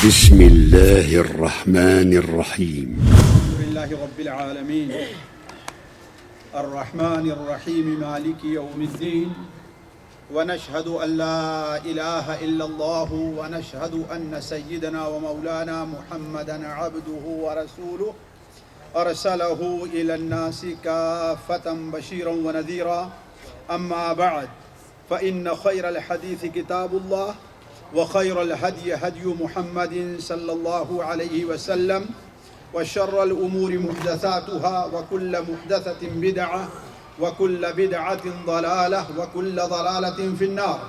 بسم الله الرحمن الرحيم الحمد لله رب العالمين الرحمن الرحيم مالك يوم الدين ونشهد أن لا إله إلا الله ونشهد أن سيدنا ومولانا محمدا عبده ورسوله أرسله إلى الناس كافة بشيرا ونذيرا أما بعد فإن خير الحديث كتاب الله وخير الهدي هدي محمد صلى الله عليه وسلم وشر الأمور محدثاتها وكل محدثة بدعة وكل بدعة ضلالة وكل ضلالة في النار.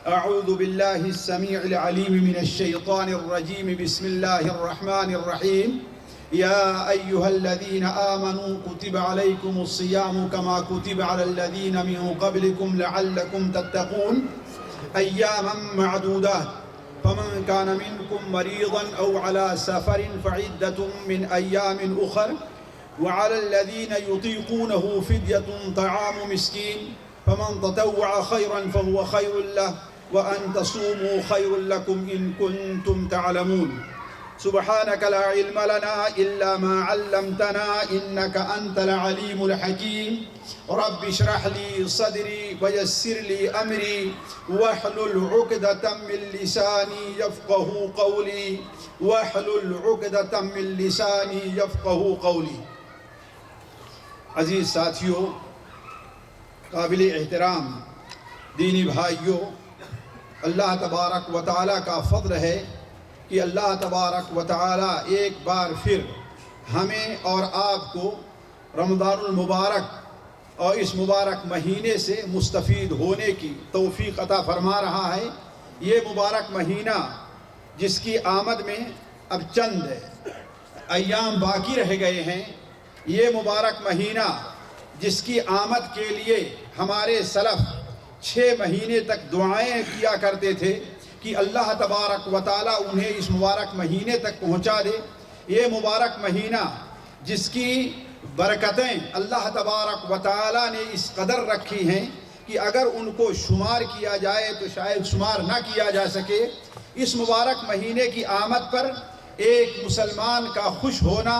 أعوذ بالله السميع العليم من الشيطان الرجيم. بسم الله الرحمن الرحيم. يا أيها الذين آمنوا كتب عليكم الصيام كما كتب على الذين من قبلكم لعلكم تتقون أياما معدودات فمن كان منكم مريضا أو على سفر فعدة من أيام أخر وعلى الذين يطيقونه فدية طعام مسكين فمن تطوع خيرا فهو خير له وأن تصوموا خير لكم إن كنتم تعلمون. سبحانك لا علم لنا إلا ما علمتنا إنك أنت العليم الحكيم. رب اشرح لي صدري ويسر لي أمري واحلل عقدة من لساني يفقه قولي واحلل عقدة من لساني يفقه قولي. عزیز ساتھیوں، قابل احترام دینی بھائیوں، اللہ تبارک و تعالیٰ کا فضل ہے کہ اللہ تبارک و تعالیٰ ایک بار پھر ہمیں اور آپ کو رمضان المبارک اور اس مبارک مہینے سے مستفید ہونے کی توفیق عطا فرما رہا ہے. یہ مبارک مہینہ جس کی آمد میں اب چند ایام باقی رہ گئے ہیں، یہ مبارک مہینہ جس کی آمد کے لیے ہمارے سلف 6 مہینے تک دعائیں کیا کرتے تھے کہ اللہ تبارک و تعالیٰ انہیں اس مبارک مہینے تک پہنچا دے. یہ مبارک مہینہ جس کی برکتیں اللہ تبارک و تعالیٰ نے اس قدر رکھی ہیں کہ اگر ان کو شمار کیا جائے تو شاید شمار نہ کیا جا سکے. اس مبارک مہینے کی آمد پر ایک مسلمان کا خوش ہونا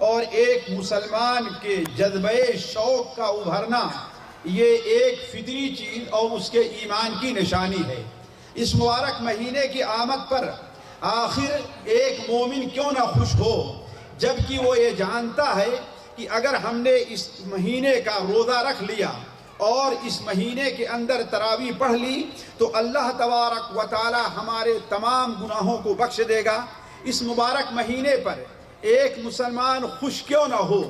اور ایک مسلمان کے جذبہ شوق کا ابھرنا یہ ایک فطری چیز اور اس کے ایمان کی نشانی ہے. اس مبارک مہینے کی آمد پر آخر ایک مومن کیوں نہ خوش ہو، جبکہ وہ یہ جانتا ہے کہ اگر ہم نے اس مہینے کا روزہ رکھ لیا اور اس مہینے کے اندر تراویح پڑھ لی تو اللہ تبارک و تعالی ہمارے تمام گناہوں کو بخش دے گا. اس مبارک مہینے پر ایک مسلمان خوش کیوں نہ ہو،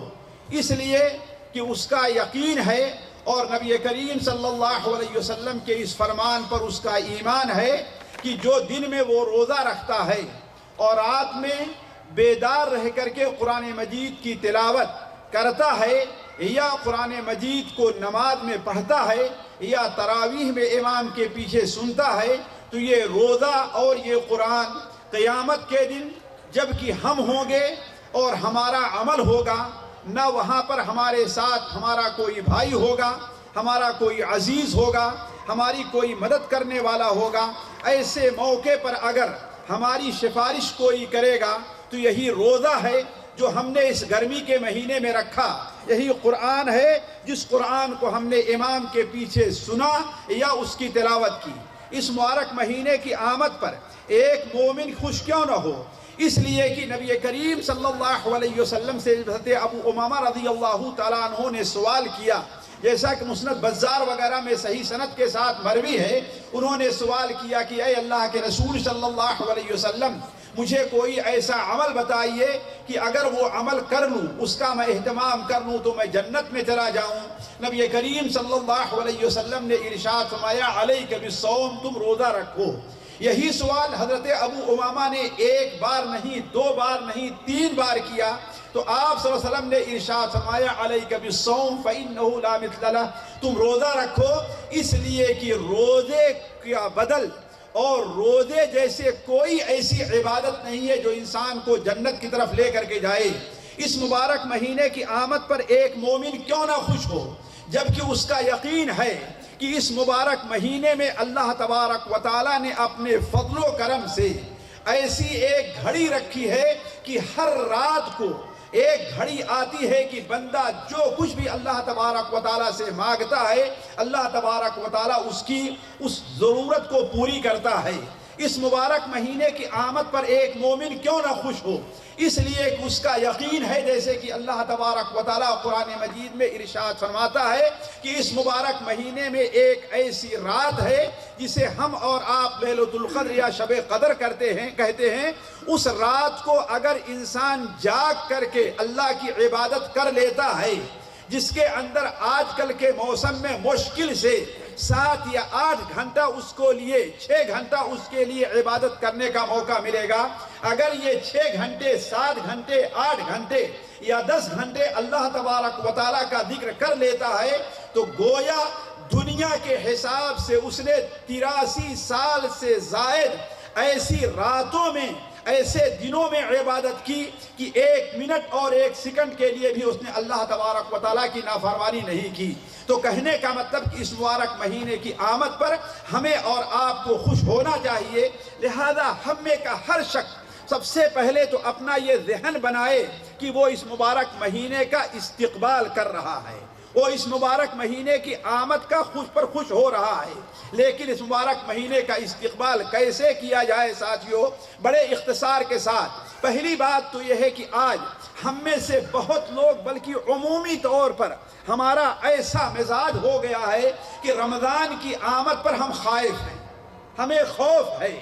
اس لیے کہ اس کا یقین ہے اور نبی کریم صلی اللہ علیہ وسلم کے اس فرمان پر اس کا ایمان ہے کہ جو دن میں وہ روزہ رکھتا ہے اور رات میں بیدار رہ کر کے قرآن مجید کی تلاوت کرتا ہے یا قرآن مجید کو نماز میں پڑھتا ہے یا تراویح میں امام کے پیچھے سنتا ہے تو یہ روزہ اور یہ قرآن قیامت کے دن جب کہ ہم ہوں گے اور ہمارا عمل ہوگا، نہ وہاں پر ہمارے ساتھ ہمارا کوئی بھائی ہوگا، ہمارا کوئی عزیز ہوگا، ہماری کوئی مدد کرنے والا ہوگا. ایسے موقع پر اگر ہماری سفارش کوئی کرے گا تو یہی روزہ ہے جو ہم نے اس گرمی کے مہینے میں رکھا. یہی قرآن ہے جس قرآن کو ہم نے امام کے پیچھے سنا یا اس کی تلاوت کی. اس مبارک مہینے کی آمد پر ایک مومن خوش کیوں نہ ہو، اس لیے کہ نبی کریم صلی اللہ علیہ وسلم سے حضرت ابو امامہ رضی اللہ تعالیٰ عنہ نے سوال کیا، جیسا کہ مسند بزار وغیرہ میں صحیح سند کے ساتھ مروی ہے. انہوں نے سوال کیا کہ اے اللہ کے رسول صلی اللہ علیہ وسلم، مجھے کوئی ایسا عمل بتائیے کہ اگر وہ عمل کر لوں، اس کا میں اہتمام کر لوں تو میں جنت میں چلا جاؤں. نبی کریم صلی اللہ علیہ وسلم نے ارشاد فرمایا علیک بالصوم، تم روزہ رکھو. یہی سوال حضرت ابو امامہ نے 1 بار نہیں، 2 بار نہیں، 3 بار کیا تو آپ صلی اللہ علیہ وسلم نے ارشاد فرمایا علیک بالصوم فإنہ لا مثل لہ، تم روزہ رکھو، اس لیے کہ روزے کا بدل اور روزے جیسے کوئی ایسی عبادت نہیں ہے جو انسان کو جنت کی طرف لے کر کے جائے. اس مبارک مہینے کی آمد پر ایک مومن کیوں نہ خوش ہو، جبکہ اس کا یقین ہے کہ اس مبارک مہینے میں اللہ تبارک و تعالیٰ نے اپنے فضل و کرم سے ایسی ایک گھڑی رکھی ہے کہ ہر رات کو ایک گھڑی آتی ہے کہ بندہ جو کچھ بھی اللہ تبارک و تعالیٰ سے مانگتا ہے اللہ تبارک و تعالیٰ اس ضرورت کو پوری کرتا ہے۔ اس مبارک مہینے کی آمد پر ایک مومن کیوں نہ خوش ہو، اس لیے کہ اس کا یقین ہے، جیسے کہ اللہ تبارک و تعالیٰ قرآن مجید میں ارشاد فرماتا ہے کہ اس مبارک مہینے میں ایک ایسی رات ہے جسے ہم اور آپ لیلۃ القدر یا شب قدر کہتے ہیں۔ اس رات کو اگر انسان جاگ کر کے اللہ کی عبادت کر لیتا ہے، جس کے اندر آج کل کے موسم میں مشکل سے 7 یا 8 گھنٹہ اس کو لیے 6 گھنٹہ اس کے لیے عبادت کرنے کا موقع ملے گا، اگر یہ 6 گھنٹے 7 گھنٹے 8 گھنٹے یا 10 گھنٹے اللہ تبارک و تعالیٰ کا ذکر کر لیتا ہے تو گویا دنیا کے حساب سے اس نے 83 سال سے زائد ایسی راتوں میں ایسے دنوں میں عبادت کی کہ 1 منٹ اور 1 سیکنڈ کے لیے بھی اس نے اللہ تبارک و تعالیٰ کی نافرمانی نہیں کی۔ تو کہنے کا مطلب کہ اس مبارک مہینے کی آمد پر ہمیں اور آپ کو خوش ہونا چاہیے، لہذا ہم میں کا ہر شخص سب سے پہلے تو اپنا یہ ذہن بنائے کہ وہ اس مبارک مہینے کا استقبال کر رہا ہے، وہ اس مبارک مہینے کی آمد کا خوش ہو رہا ہے۔ لیکن اس مبارک مہینے کا استقبال کیسے کیا جائے ساتھیوں؟ بڑے اختصار کے ساتھ پہلی بات تو یہ ہے کہ آج ہم میں سے بہت لوگ بلکہ عمومی طور پر ہمارا ایسا مزاج ہو گیا ہے کہ رمضان کی آمد پر ہم خائف ہیں، ہمیں خوف ہے،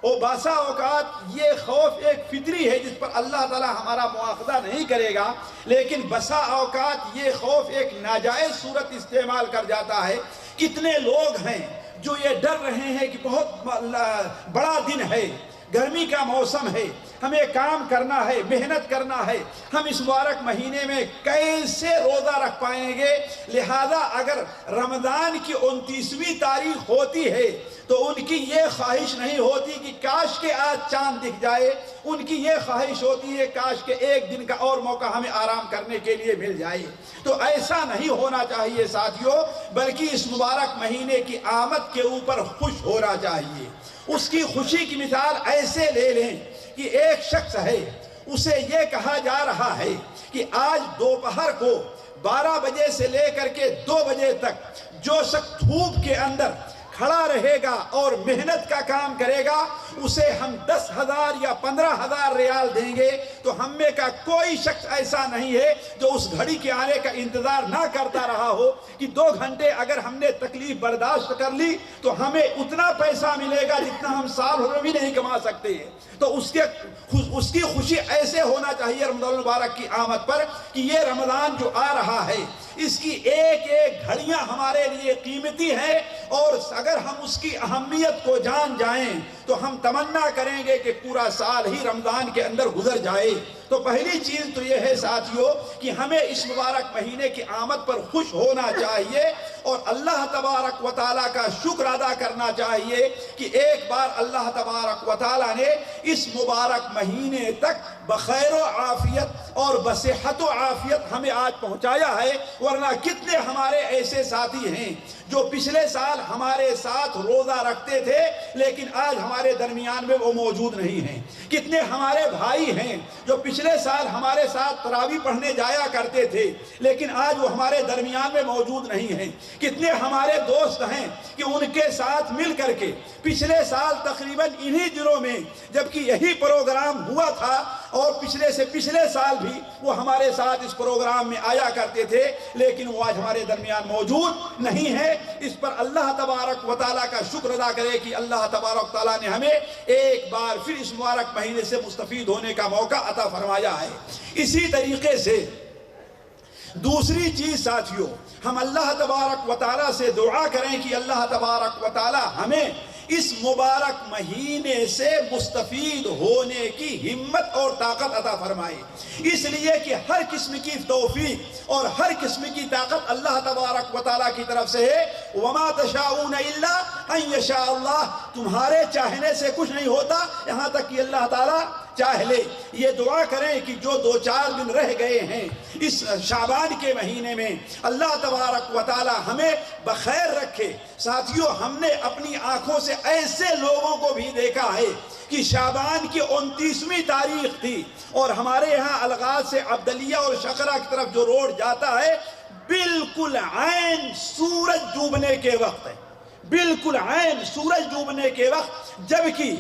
اور باسا اوقات یہ خوف ایک فطری ہے جس پر اللہ تعالیٰ ہمارا مواخذہ نہیں کرے گا، لیکن بسا اوقات یہ خوف ایک ناجائز صورت استعمال کر جاتا ہے۔ کتنے لوگ ہیں جو یہ ڈر رہے ہیں کہ بہت بڑا دن ہے، گرمی کا موسم ہے، ہمیں کام کرنا ہے، محنت کرنا ہے، ہم اس مبارک مہینے میں کیسے روزہ رکھ پائیں گے؟ لہذا اگر رمضان کی 29ویں تاریخ ہوتی ہے تو ان کی یہ خواہش نہیں ہوتی کہ کاش کہ آج چاند دکھ جائے، ان کی یہ خواہش ہوتی ہے کاش کہ ایک دن کا اور موقع ہمیں آرام کرنے کے لیے مل جائے۔ تو ایسا نہیں ہونا چاہیے ساتھیوں، بلکہ اس مبارک مہینے کی آمد کے اوپر خوش ہونا چاہیے۔ اس کی خوشی کی مثال ایسے لے لیں کہ ایک شخص ہے، اسے یہ کہا جا رہا ہے کہ آج دوپہر کو 12 بجے سے لے کر کے 2 بجے تک جو شخص دھوپ کے اندر کھڑا رہے گا اور محنت کا کام کرے گا اسے ہم 10,000 یا 15,000 ریال دیں گے۔ تو ہم میں کا کوئی شخص ایسا نہیں ہے جو اس گھڑی کے آنے کا انتظار نہ کرتا رہا ہو کہ 2 گھنٹے اگر ہم نے تکلیف برداشت کر لی تو ہمیں اتنا پیسہ ملے گا جتنا ہم سال بھر میں بھی نہیں کما سکتے ہیں۔ تو اس کی خوشی ایسے ہونا چاہیے رمضان المبارک کی آمد پر کہ یہ رمضان جو آ رہا ہے اس کی ایک ایک گھڑیاں ہمارے لیے قیمتی ہیں، اور اگر ہم اس کی اہمیت کو جان جائیں تو ہم تمنا کریں گے کہ پورا سال ہی رمضان کے اندر گزر جائے۔ تو پہلی چیز تو یہ ہے ساتھیوں کہ ہمیں اس مبارک مہینے کی آمد پر خوش ہونا چاہیے اور اللہ تبارک و تعالیٰ کا شکر ادا کرنا چاہیے کہ ایک بار اللہ تبارک و تعالیٰ نے اس مبارک مہینے تک بخیر و عافیت اور بصحت و عافیت ہمیں آج پہنچایا ہے، ورنہ کتنے ہمارے ایسے ساتھی ہیں جو پچھلے سال ہمارے ساتھ روزہ رکھتے تھے لیکن آج ہمارے درمیان میں وہ موجود نہیں ہیں۔ کتنے ہمارے بھائی ہیں جو پچھلے سال ہمارے ساتھ تراویح پڑھنے جایا کرتے تھے لیکن آج وہ ہمارے درمیان میں موجود نہیں ہیں۔ کتنے ہمارے دوست ہیں کہ ان کے ساتھ مل کر کے پچھلے سال تقریباً انہی دنوں میں جبکہ یہی پروگرام ہوا تھا اور پچھلے سال بھی وہ ہمارے ساتھ اس پروگرام میں آیا کرتے تھے لیکن وہ آج ہمارے درمیان موجود نہیں ہے۔ اس پر اللہ تبارک و تعالیٰ کا شکر ادا کرے کہ اللہ تبارک و تعالیٰ نے ہمیں ایک بار پھر اس مبارک مہینے سے مستفید ہونے کا موقع عطا فرمایا ہے۔ اسی طریقے سے دوسری چیز ساتھیوں، ہم اللہ تبارک و تعالیٰ سے دعا کریں کہ اللہ تبارک و تعالیٰ ہمیں اس مبارک مہینے سے مستفید ہونے کی ہمت اور طاقت عطا فرمائے، اس لیے کہ ہر قسم کی توفیق اور ہر قسم کی طاقت اللہ تبارک و تعالیٰ کی طرف سے ہے۔ وما تشاءون الا ان یشاء اللہ، تمہارے چاہنے سے کچھ نہیں ہوتا یہاں تک کہ اللہ تعالیٰ چاہ لے۔ یہ دعا کریں کہ جو 2-4 دن رہ گئے ہیں اس شعبان کے مہینے میں، اللہ تبارک و تعالی ہمیں بخیر رکھے۔ ساتھیو، ہم نے اپنی آنکھوں سے ایسے لوگوں کو بھی دیکھا ہے کہ شعبان کی 29ویں تاریخ تھی اور ہمارے یہاں الغاز سے عبدلیہ اور شقرہ کی طرف جو روڈ جاتا ہے بالکل عین سورج ڈوبنے کے وقت ہے، بالکل عین سورج ڈوبنے کے وقت، جبکہ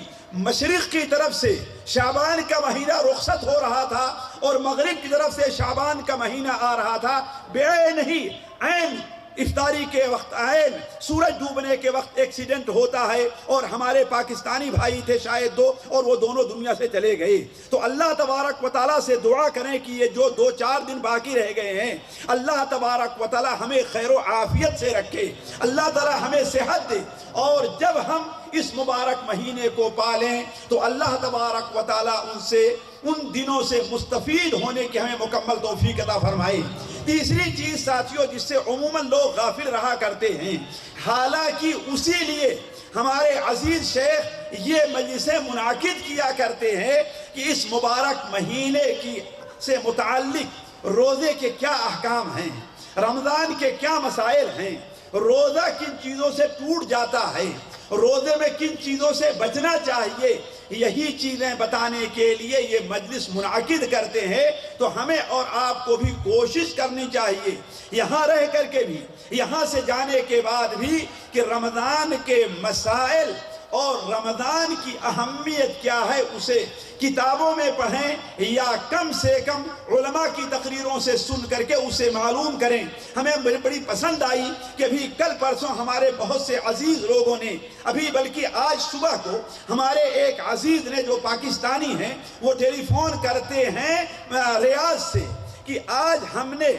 مشرق کی طرف سے شعبان کا مہینہ رخصت ہو رہا تھا اور مغرب کی طرف سے شعبان کا مہینہ آ رہا تھا، بعین ہی عین افطاری کے وقت، عین سورج ڈوبنے کے وقت ایکسیڈنٹ ہوتا ہے اور ہمارے پاکستانی بھائی تھے شاید 2 اور وہ دونوں دنیا سے چلے گئے۔ تو اللہ تبارک و تعالیٰ سے دعا کریں کہ یہ جو 2-4 دن باقی رہ گئے ہیں، اللہ تبارک و تعالیٰ ہمیں خیر و عافیت سے رکھے، اللہ تعالیٰ ہمیں صحت دے، اور جب ہم اس مبارک مہینے کو پالیں تو اللہ تبارک و تعالیٰ ان دنوں سے مستفید ہونے کی ہمیں مکمل توفیق عطا فرمائے۔ تیسری چیز ساتھیوں جس سے عموماً لوگ غافل رہا کرتے ہیں، حالانکہ اسی لیے ہمارے عزیز شیخ یہ مجلسیں منعقد کیا کرتے ہیں کہ اس مبارک مہینے سے متعلق روزے کے کیا احکام ہیں، رمضان کے کیا مسائل ہیں، روزہ کن چیزوں سے ٹوٹ جاتا ہے، روزے میں کن چیزوں سے بچنا چاہیے، یہی چیزیں بتانے کے لیے یہ مجلس منعقد کرتے ہیں۔ تو ہمیں اور آپ کو بھی کوشش کرنی چاہیے یہاں رہ کر کے بھی، یہاں سے جانے کے بعد بھی، کہ رمضان کے مسائل اور رمضان کی اہمیت کیا ہے اسے کتابوں میں پڑھیں یا کم سے کم علماء کی تقریروں سے سن کر کے اسے معلوم کریں۔ ہمیں بڑی پسند آئی کہ ابھی کل پرسوں ہمارے بہت سے عزیز لوگوں نے، ابھی بلکہ آج صبح کو ہمارے ایک عزیز نے جو پاکستانی ہیں وہ ٹیلی فون کرتے ہیں ریاض سے کہ آج ہم نے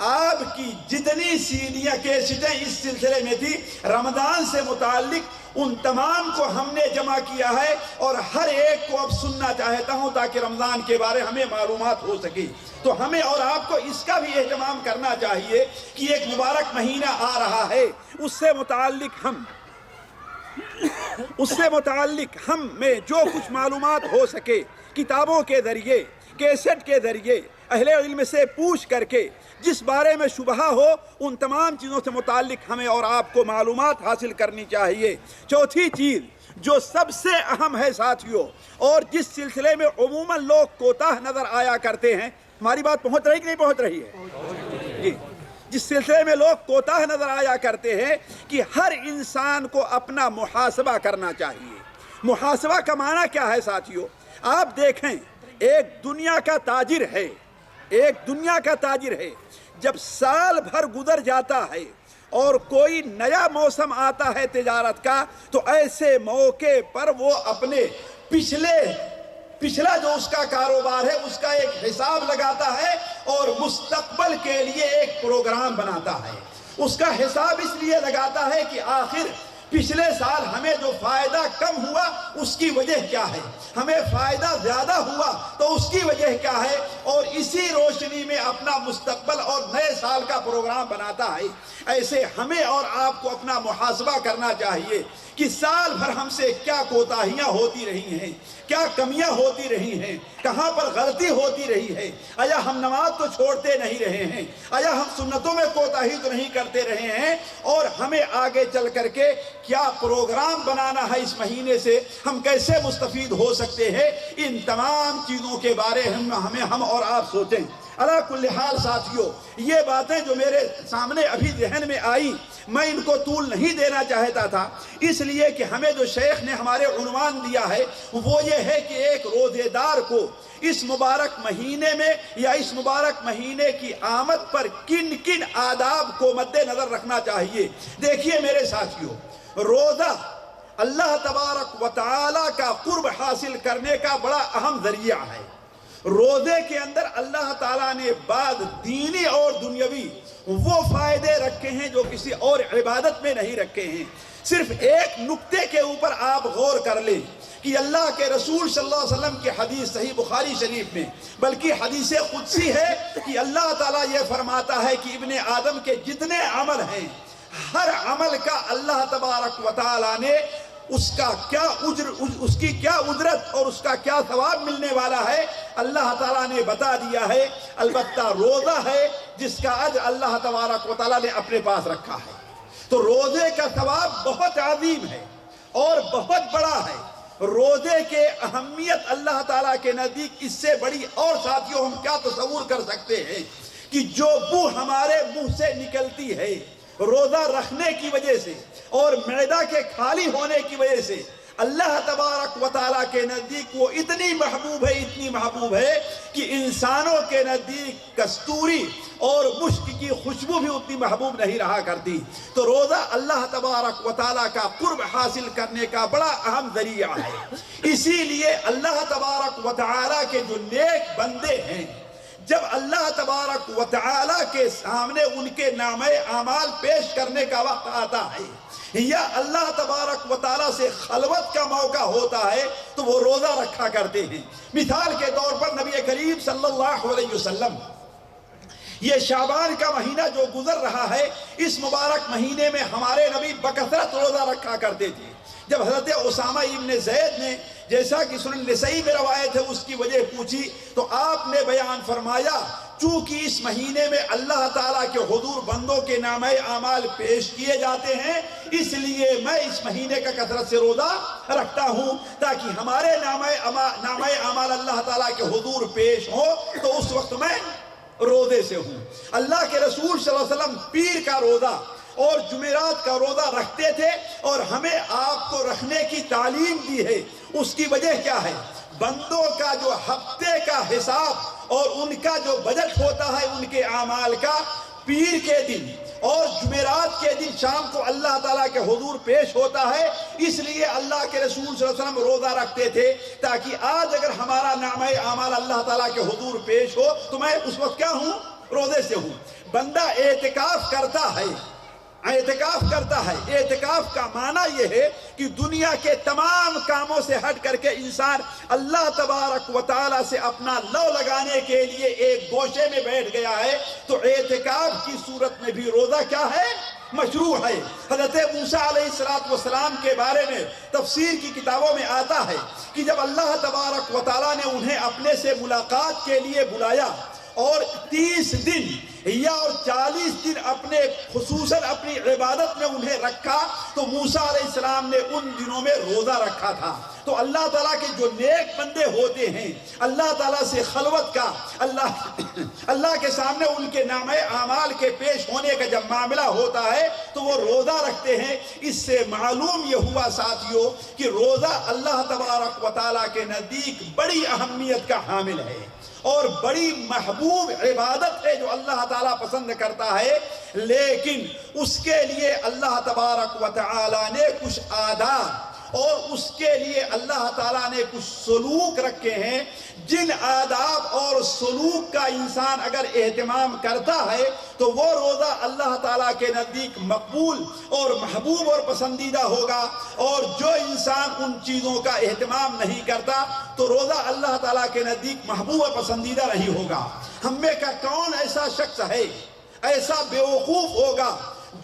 آپ کی جتنی سیڈیاں کیسٹیں اس سلسلے میں تھی رمضان سے متعلق ان تمام کو ہم نے جمع کیا ہے اور ہر ایک کو اب سننا چاہتا ہوں تاکہ رمضان کے بارے ہمیں معلومات ہو سکے۔ تو ہمیں اور آپ کو اس کا بھی اہتمام کرنا چاہیے کہ ایک مبارک مہینہ آ رہا ہے، اس سے متعلق ہم میں جو کچھ معلومات ہو سکے کتابوں کے ذریعے، کیسٹ کے ذریعے، اہل علم سے پوچھ کر کے، جس بارے میں شبہ ہو ان تمام چیزوں سے متعلق ہمیں اور آپ کو معلومات حاصل کرنی چاہیے۔ چوتھی چیز جو سب سے اہم ہے ساتھیوں، اور جس سلسلے میں عموماً لوگ کوتاہ نظر آیا کرتے ہیں، ہماری بات پہنچ رہی کہ نہیں پہنچ رہی ہے جی؟ جس سلسلے میں لوگ کوتاہ نظر آیا کرتے ہیں کہ ہر انسان کو اپنا محاسبہ کرنا چاہیے۔ محاسبہ کا معنی کیا ہے ساتھیوں؟ آپ دیکھیں، ایک دنیا کا تاجر ہے، جب سال بھر گزر جاتا ہے اور کوئی نیا موسم آتا ہے تجارت کا، تو ایسے موقع پر وہ اپنے پچھلا جو اس کا کاروبار ہے اس کا ایک حساب لگاتا ہے اور مستقبل کے لیے ایک پروگرام بناتا ہے۔ اس کا حساب اس لیے لگاتا ہے کہ آخر پچھلے سال ہمیں جو فائدہ کم ہوا اس کی وجہ کیا ہے، ہمیں فائدہ زیادہ ہوا تو اس کی وجہ کیا ہے، اور اسی روشنی میں اپنا مستقبل اور نئے سال کا پروگرام بناتا ہے۔ ایسے ہمیں اور آپ کو اپنا محاسبہ کرنا چاہیے کہ سال بھر ہم سے کیا کوتاہیاں ہوتی رہی ہیں، کیا کمیاں ہوتی رہی ہیں، کہاں پر غلطی ہوتی رہی ہے، آیا ہم نماز تو چھوڑتے نہیں رہے ہیں، آیا ہم سنتوں میں کوتاہی تو نہیں کرتے رہے ہیں، اور ہمیں آگے چل کر کے کیا پروگرام بنانا ہے اس مہینے سے، ہم کیسے مستفید ہو سکتے ہیں، ان تمام چیزوں کے بارے ہم اور آپ سوچیں۔ علا کل حال ساتھیوں، یہ باتیں جو میرے سامنے ابھی ذہن میں آئی، میں ان کو طول نہیں دینا چاہتا تھا، اس لیے کہ ہمیں جو شیخ نے ہمارے عنوان دیا ہے وہ یہ ہے کہ ایک روزے دار کو اس مبارک مہینے میں یا اس مبارک مہینے کی آمد پر کن کن آداب کو مد نظر رکھنا چاہیے۔ دیکھیے میرے ساتھیوں، روزہ اللہ تبارک و تعالی کا قرب حاصل کرنے کا بڑا اہم ذریعہ ہے۔ روزے کے اندر اللہ تعالیٰ نے بعض دینی اور دنیاوی وہ فائدے رکھے ہیں جو کسی اور عبادت میں نہیں رکھے ہیں۔ صرف ایک نقطے کے اوپر آپ غور کر لیں کہ اللہ کے رسول صلی اللہ علیہ وسلم کی حدیث صحیح بخاری شریف میں، بلکہ حدیث قدسی ہے کہ اللہ تعالیٰ یہ فرماتا ہے کہ ابن آدم کے جتنے عمل ہیں، ہر عمل کا اللہ تبارک و تعالیٰ نے اس کا کیا اس کی کیا اجرت اور اس کا کیا ثواب ملنے والا ہے اللہ تعالیٰ نے بتا دیا ہے۔ البتہ روزہ ہے جس کا اجر اللہ تبارک و تعالیٰ نے اپنے پاس رکھا ہے۔ تو روزے کا ثواب بہت عظیم ہے اور بہت بڑا ہے۔ روزے کے اہمیت اللہ تعالیٰ کے نزدیک اس سے بڑی اور ساتھیوں ہم کیا تصور کر سکتے ہیں کہ جو بو ہمارے منہ سے نکلتی ہے روزہ رکھنے کی وجہ سے اور معدہ کے خالی ہونے کی وجہ سے، اللہ تبارک و تعالیٰ کے نزدیک وہ اتنی محبوب ہے کہ انسانوں کے نزدیک کستوری اور مشک کی خوشبو بھی اتنی محبوب نہیں رہا کرتی۔ تو روزہ اللہ تبارک و تعالیٰ کا قرب حاصل کرنے کا بڑا اہم ذریعہ ہے۔ اسی لیے اللہ تبارک و تعالیٰ کے جو نیک بندے ہیں، جب اللہ تبارک و تعالیٰ کے سامنے ان کے نامہ اعمال پیش کرنے کا وقت آتا ہے یا اللہ تبارک و تعالیٰ سے خلوت کا موقع ہوتا ہے تو وہ روزہ رکھا کرتے ہیں۔ مثال کے طور پر نبی کریم صلی اللہ علیہ وسلم یہ شعبان کا مہینہ جو گزر رہا ہے، اس مبارک مہینے میں ہمارے نبی بکثرت روزہ رکھا کرتے تھے۔ جب حضرت اسامہ ابن زید نے، جیسا کہ سنن نسائی میں روایت ہے، اس کی وجہ پوچھی تو آپ نے بیان فرمایا چونکہ اس مہینے میں اللہ تعالیٰ کے حضور بندوں کے نامہ اعمال پیش کیے جاتے ہیں، اس لیے میں اس مہینے کا کثرت سے روزہ رکھتا ہوں تاکہ ہمارے نامہ اعمال اللہ تعالیٰ کے حضور پیش ہو تو اس وقت میں روزے سے ہوں۔ اللہ کے رسول صلی اللہ علیہ وسلم پیر کا روزہ اور جمعرات کا روزہ رکھتے تھے اور ہمیں آپ کو رکھنے کی تعلیم دی ہے۔ اس کی وجہ کیا ہے؟ بندوں کا جو ہفتے کا حساب اور ان کا جو بجٹ ہوتا ہے ان کے اعمال کا، پیر کے دن اور جمعرات کے دن شام کو اللہ تعالیٰ کے حضور پیش ہوتا ہے۔ اس لیے اللہ کے رسول صلی اللہ علیہ وسلم روزہ رکھتے تھے تاکہ آج اگر ہمارا نامہ اعمال اللہ تعالیٰ کے حضور پیش ہو تو میں اس وقت کیا ہوں؟ روزے سے ہوں۔ بندہ اعتکاف کرتا ہے، اعتکاف کا معنی یہ ہے کہ دنیا کے تمام کاموں سے ہٹ کر کے انسان اللہ تبارک و تعالیٰ سے اپنا لو لگانے کے لیے ایک گوشے میں بیٹھ گیا ہے۔ تو اعتکاف کی صورت میں بھی روزہ کیا ہے؟ مشروع ہے۔ حضرت موسیٰ علیہ السلام کے بارے میں تفسیر کی کتابوں میں آتا ہے کہ جب اللہ تبارک و تعالیٰ نے انہیں اپنے سے ملاقات کے لیے بلایا اور 30 دن یا اور 40 دن اپنے خصوصاً اپنی عبادت میں انہیں رکھا تو موسیٰ علیہ السلام نے ان دنوں میں روزہ رکھا تھا۔ تو اللہ تعالیٰ کے جو نیک بندے ہوتے ہیں، اللہ تعالیٰ سے خلوت کا، اللہ کے سامنے ان کے نامہ اعمال کے پیش ہونے کا جب معاملہ ہوتا ہے تو وہ روزہ رکھتے ہیں۔ اس سے معلوم یہ ہوا ساتھیوں کہ روزہ اللہ تبارک و تعالیٰ کے نزدیک بڑی اہمیت کا حامل ہے اور بڑی محبوب عبادت ہے جو اللہ تعالیٰ پسند کرتا ہے۔ لیکن اس کے لیے اللہ تبارک و تعالیٰ نے کچھ آداب اور اس کے لیے اللہ تعالیٰ نے کچھ سلوک رکھے ہیں، جن آداب اور سلوک کا انسان اگر اہتمام کرتا ہے تو وہ روزہ اللہ تعالیٰ کے نزدیک مقبول اور محبوب اور پسندیدہ ہوگا، اور جو انسان ان چیزوں کا اہتمام نہیں کرتا تو روزہ اللہ تعالیٰ کے نزدیک محبوب اور پسندیدہ نہیں ہوگا۔ ہم میں کا کون ایسا شخص ہے، ایسا بیوقوف ہوگا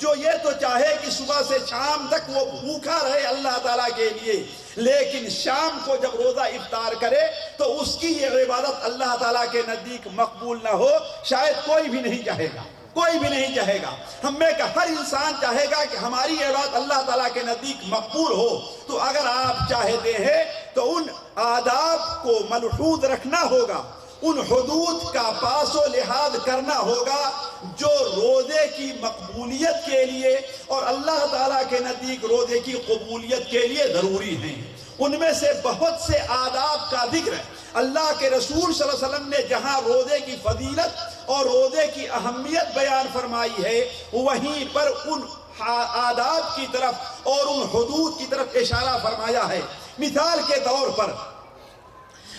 جو یہ تو چاہے کہ صبح سے شام تک وہ بھوکا رہے اللہ تعالیٰ کے لیے، لیکن شام کو جب روزہ افطار کرے تو اس کی یہ عبادت اللہ تعالیٰ کے نزدیک مقبول نہ ہو؟ شاید کوئی بھی نہیں چاہے گا، کوئی بھی نہیں چاہے گا۔ ہم میں کا ہر انسان چاہے گا کہ ہماری عبادت اللہ تعالیٰ کے نزدیک مقبول ہو۔ تو اگر آپ چاہتے ہیں تو ان آداب کو ملحوظ رکھنا ہوگا، ان حدود کا پاس و لحاظ کرنا ہوگا جو روزے کی مقبولیت کے لیے اور اللہ تعالیٰ کے نزدیک روزے کی قبولیت کے لیے ضروری ہیں۔ ان میں سے بہت سے آداب کا ذکر اللہ کے رسول صلی اللہ علیہ وسلم نے جہاں روزے کی فضیلت اور روزے کی اہمیت بیان فرمائی ہے، وہیں پر ان آداب کی طرف اور ان حدود کی طرف اشارہ فرمایا ہے۔ مثال کے طور پر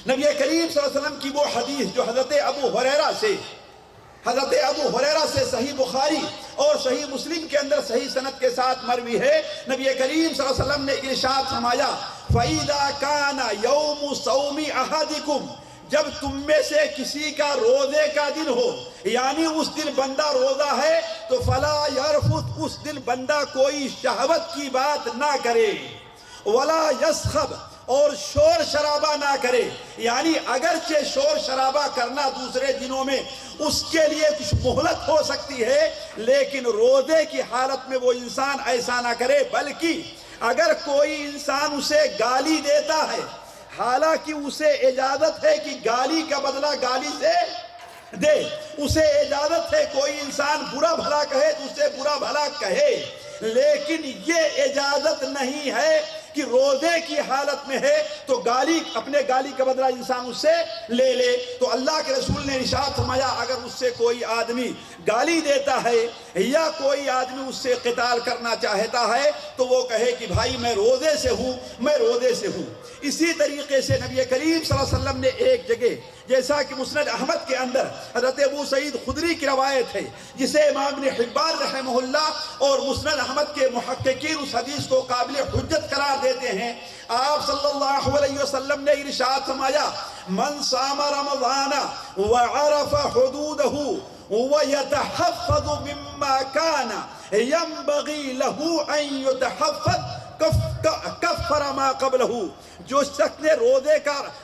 نبی کریم صلی اللہ علیہ وسلم کی وہ حدیث جو حضرت ابو ہریرہ سے صحیح بخاری اور صحیح مسلم کے اندر صحیح سند کے ساتھ مروی ہے، نبی کریم صلی اللہ علیہ وسلم نے ارشاد فرمایا فَإِذَا كَانَ يَوْمُ صَوْمِ أَحَدِكُمْ، جب تم میں سے کسی کا روزے کا دن ہو، یعنی اس دن بندہ روزہ ہے تو فَلَا يَرْفُثْ، اس دن بندہ کوئی شہوت کی بات نہ کرے ولا یسخب، اور شور شرابہ نہ کرے. یعنی اگرچہ شور شرابہ کرنا دوسرے دنوں میں اس کے لیے کچھ مہلت ہو سکتی ہے، لیکن روزے کی حالت میں وہ انسان ایسا نہ کرے. بلکہ اگر کوئی انسان اسے گالی دیتا ہے، حالانکہ اسے اجازت ہے کہ گالی کا بدلہ گالی سے دے، اسے اجازت ہے کوئی انسان برا بھلا کہے تو اسے برا بھلا کہے، لیکن یہ اجازت نہیں ہے کہ روزے کی حالت میں ہے تو اپنے گالی کا بدلہ انسان اس سے لے لے. تو اللہ کے رسول نے ارشاد فرمایا اگر اس سے کوئی آدمی گالی دیتا ہے یا کوئی آدمی اس سے قتال کرنا چاہتا ہے تو وہ کہے کہ بھائی میں روزے سے ہوں، میں روزے سے ہوں. اسی طریقے سے نبی کریم صلی اللہ علیہ وسلم نے ایک جگہ، جیسا کہ مسند احمد کے اندر حضرت ابو سعید خدری کی روایت ہے جسے امام ابن حبان رحمہ اللہ اور مسند احمد کے محققین اس حدیث کو قابل حجت قرار دیتے ہیں، آپ صلی اللہ علیہ وسلم نے ارشاد فرمایا من صام رمضان وعرف حدودہ ويتحفظ مما كان ينبغي له ان يتحفظ کفر ما قبلہ. جو شخص نے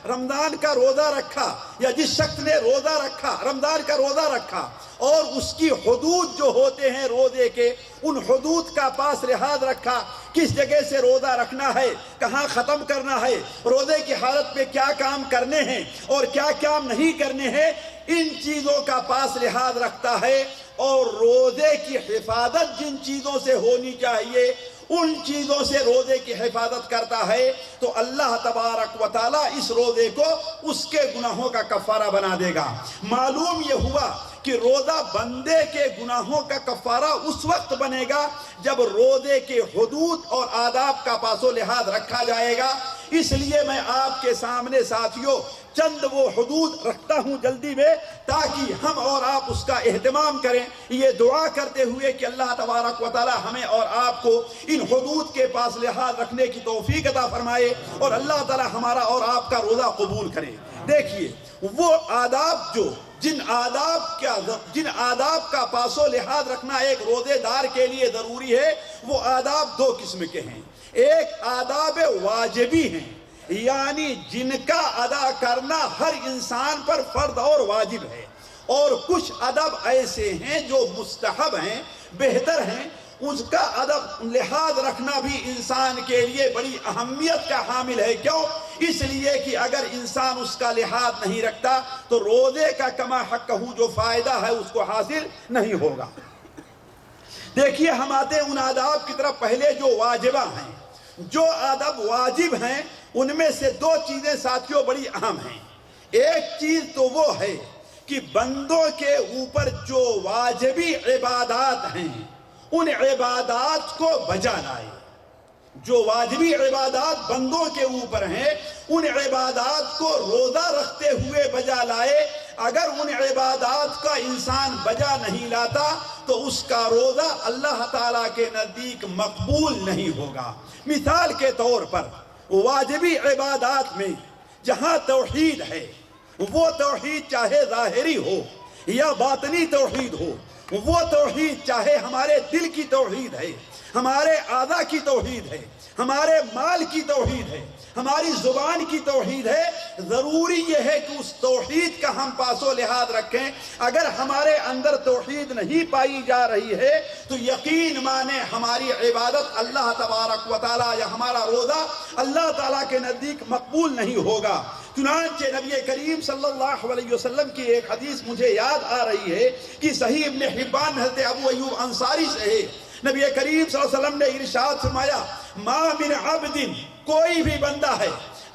رمضان کا روزہ رکھا یا جس شخص نے روزہ رکھا، رمضان کا روزہ رکھا اور اس کی حدود جو ہوتے ہیں روزے کے، ان حدود کا پاس لحاظ رکھا، کس جگہ سے روزہ رکھنا ہے، کہاں ختم کرنا ہے، روزے کی حالت میں کیا کام کرنے ہیں اور کیا کام نہیں کرنے ہیں، ان چیزوں کا پاس لحاظ رکھتا ہے اور روزے کی حفاظت جن چیزوں سے ہونی چاہیے ان چیزوں سے روزے کی حفاظت کرتا ہے تو اللہ تبارک و تعالیٰ اس روزے کو اس کے گناہوں کا کفارہ بنا دے گا. معلوم یہ ہوا کہ روزہ بندے کے گناہوں کا کفارہ اس وقت بنے گا جب روزے کے حدود اور آداب کا پاس و لحاظ رکھا جائے گا. اس لیے میں آپ کے سامنے ساتھیوں چند وہ حدود رکھتا ہوں جلدی میں تاکہ ہم اور آپ اس کا اہتمام کریں، یہ دعا کرتے ہوئے کہ اللہ تبارک و تعالی ہمیں اور آپ کو ان حدود کے پاس لحاظ رکھنے کی توفیق عطا فرمائے اور اللہ تعالی ہمارا اور آپ کا روزہ قبول کرے. دیکھیے وہ آداب جن آداب کا پاس و لحاظ رکھنا ایک روزے دار کے لیے ضروری ہے، وہ آداب دو قسم کے ہیں. ایک آداب واجبی ہیں، یعنی جن کا ادا کرنا ہر انسان پر فرض اور واجب ہے، اور کچھ ادب ایسے ہیں جو مستحب ہیں، بہتر ہیں، اس کا ادب لحاظ رکھنا بھی انسان کے لیے بڑی اہمیت کا حامل ہے. کیوں؟ اس لیے کہ اگر انسان اس کا لحاظ نہیں رکھتا تو روزے کا کما حق جو فائدہ ہے اس کو حاصل نہیں ہوگا. دیکھیے ہم آتے ہیں ان آداب کی طرف. پہلے جو واجبہ ہیں، جو آداب واجب ہیں، ان میں سے دو چیزیں ساتھیوں بڑی اہم ہیں. ایک چیز تو وہ ہے کہ بندوں کے اوپر جو واجبی عبادات ہیں ان عبادات کو بجا لائے. جو واجبی عبادات بندوں کے اوپر ہیں ان عبادات کو روزہ رکھتے ہوئے بجا لائے. اگر ان عبادات کا انسان بجا نہیں لاتا تو اس کا روزہ اللہ تعالیٰ کے نزدیک مقبول نہیں ہوگا. مثال کے طور پر واجبی عبادات میں جہاں توحید ہے، وہ توحید چاہے ظاہری ہو یا باطنی توحید ہو، وہ توحید چاہے ہمارے دل کی توحید ہے، ہمارے اعضاء کی توحید ہے، ہمارے مال کی توحید ہے، ہماری زبان کی توحید ہے، ضروری یہ ہے کہ اس توحید کا ہم پاس و لحاظ رکھیں. اگر ہمارے اندر توحید نہیں پائی جا رہی ہے تو یقین مانے ہماری عبادت اللہ تبارک و تعالیٰ یا ہمارا روزہ اللہ تعالیٰ کے نزدیک مقبول نہیں ہوگا. چنانچہ نبی کریم صلی اللہ علیہ وسلم کی ایک حدیث مجھے یاد آ رہی ہے کہ صحیح ابن حبان حضرت ابو ایوب انصاری سے ہے. نبی کریم صلی اللہ علیہ وسلم نے ارشاد فرمایا ما من عبد، کوئی بھی بندہ ہے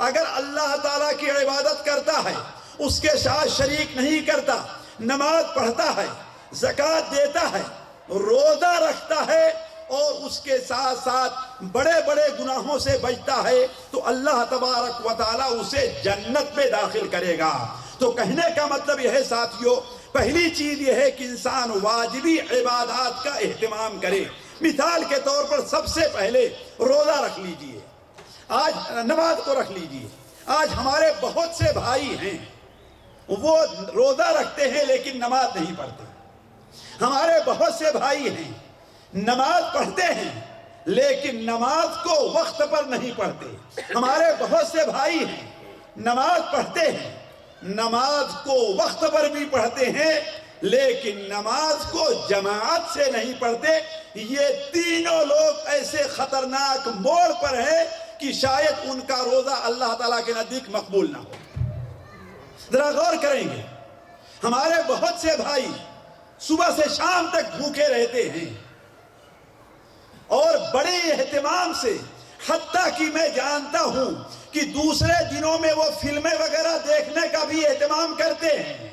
اگر اللہ تعالیٰ کی عبادت کرتا ہے، اس کے ساتھ شریک نہیں کرتا، نماز پڑھتا ہے، زکوٰۃ دیتا ہے، روزہ رکھتا ہے اور اس کے ساتھ ساتھ بڑے بڑے گناہوں سے بچتا ہے تو اللہ تبارک و تعالیٰ اسے جنت میں داخل کرے گا. تو کہنے کا مطلب یہ ہے ساتھیوں، پہلی چیز یہ ہے کہ انسان واجبی عبادات کا اہتمام کرے. مثال کے طور پر سب سے پہلے روزہ رکھ لیجئے، آج نماز کو رکھ لیجئے. آج ہمارے بہت سے بھائی ہیں وہ روزہ رکھتے ہیں لیکن نماز نہیں پڑھتے. ہمارے بہت سے بھائی ہیں نماز پڑھتے ہیں لیکن نماز کو وقت پر نہیں پڑھتے. ہمارے بہت سے بھائی ہیں نماز پڑھتے ہیں, نماز کو وقت پر بھی پڑھتے ہیں, لیکن نماز کو جماعت سے نہیں پڑھتے. یہ تینوں لوگ ایسے خطرناک موڑ پر ہیں کہ شاید ان کا روزہ اللہ تعالیٰ کے نزدیک مقبول نہ ہو. ذرا غور کریں گے, ہمارے بہت سے بھائی صبح سے شام تک بھوکے رہتے ہیں اور بڑے اہتمام سے, حتیٰ کہ میں جانتا ہوں کہ دوسرے دنوں میں وہ فلمیں وغیرہ دیکھنے کا بھی اہتمام کرتے ہیں,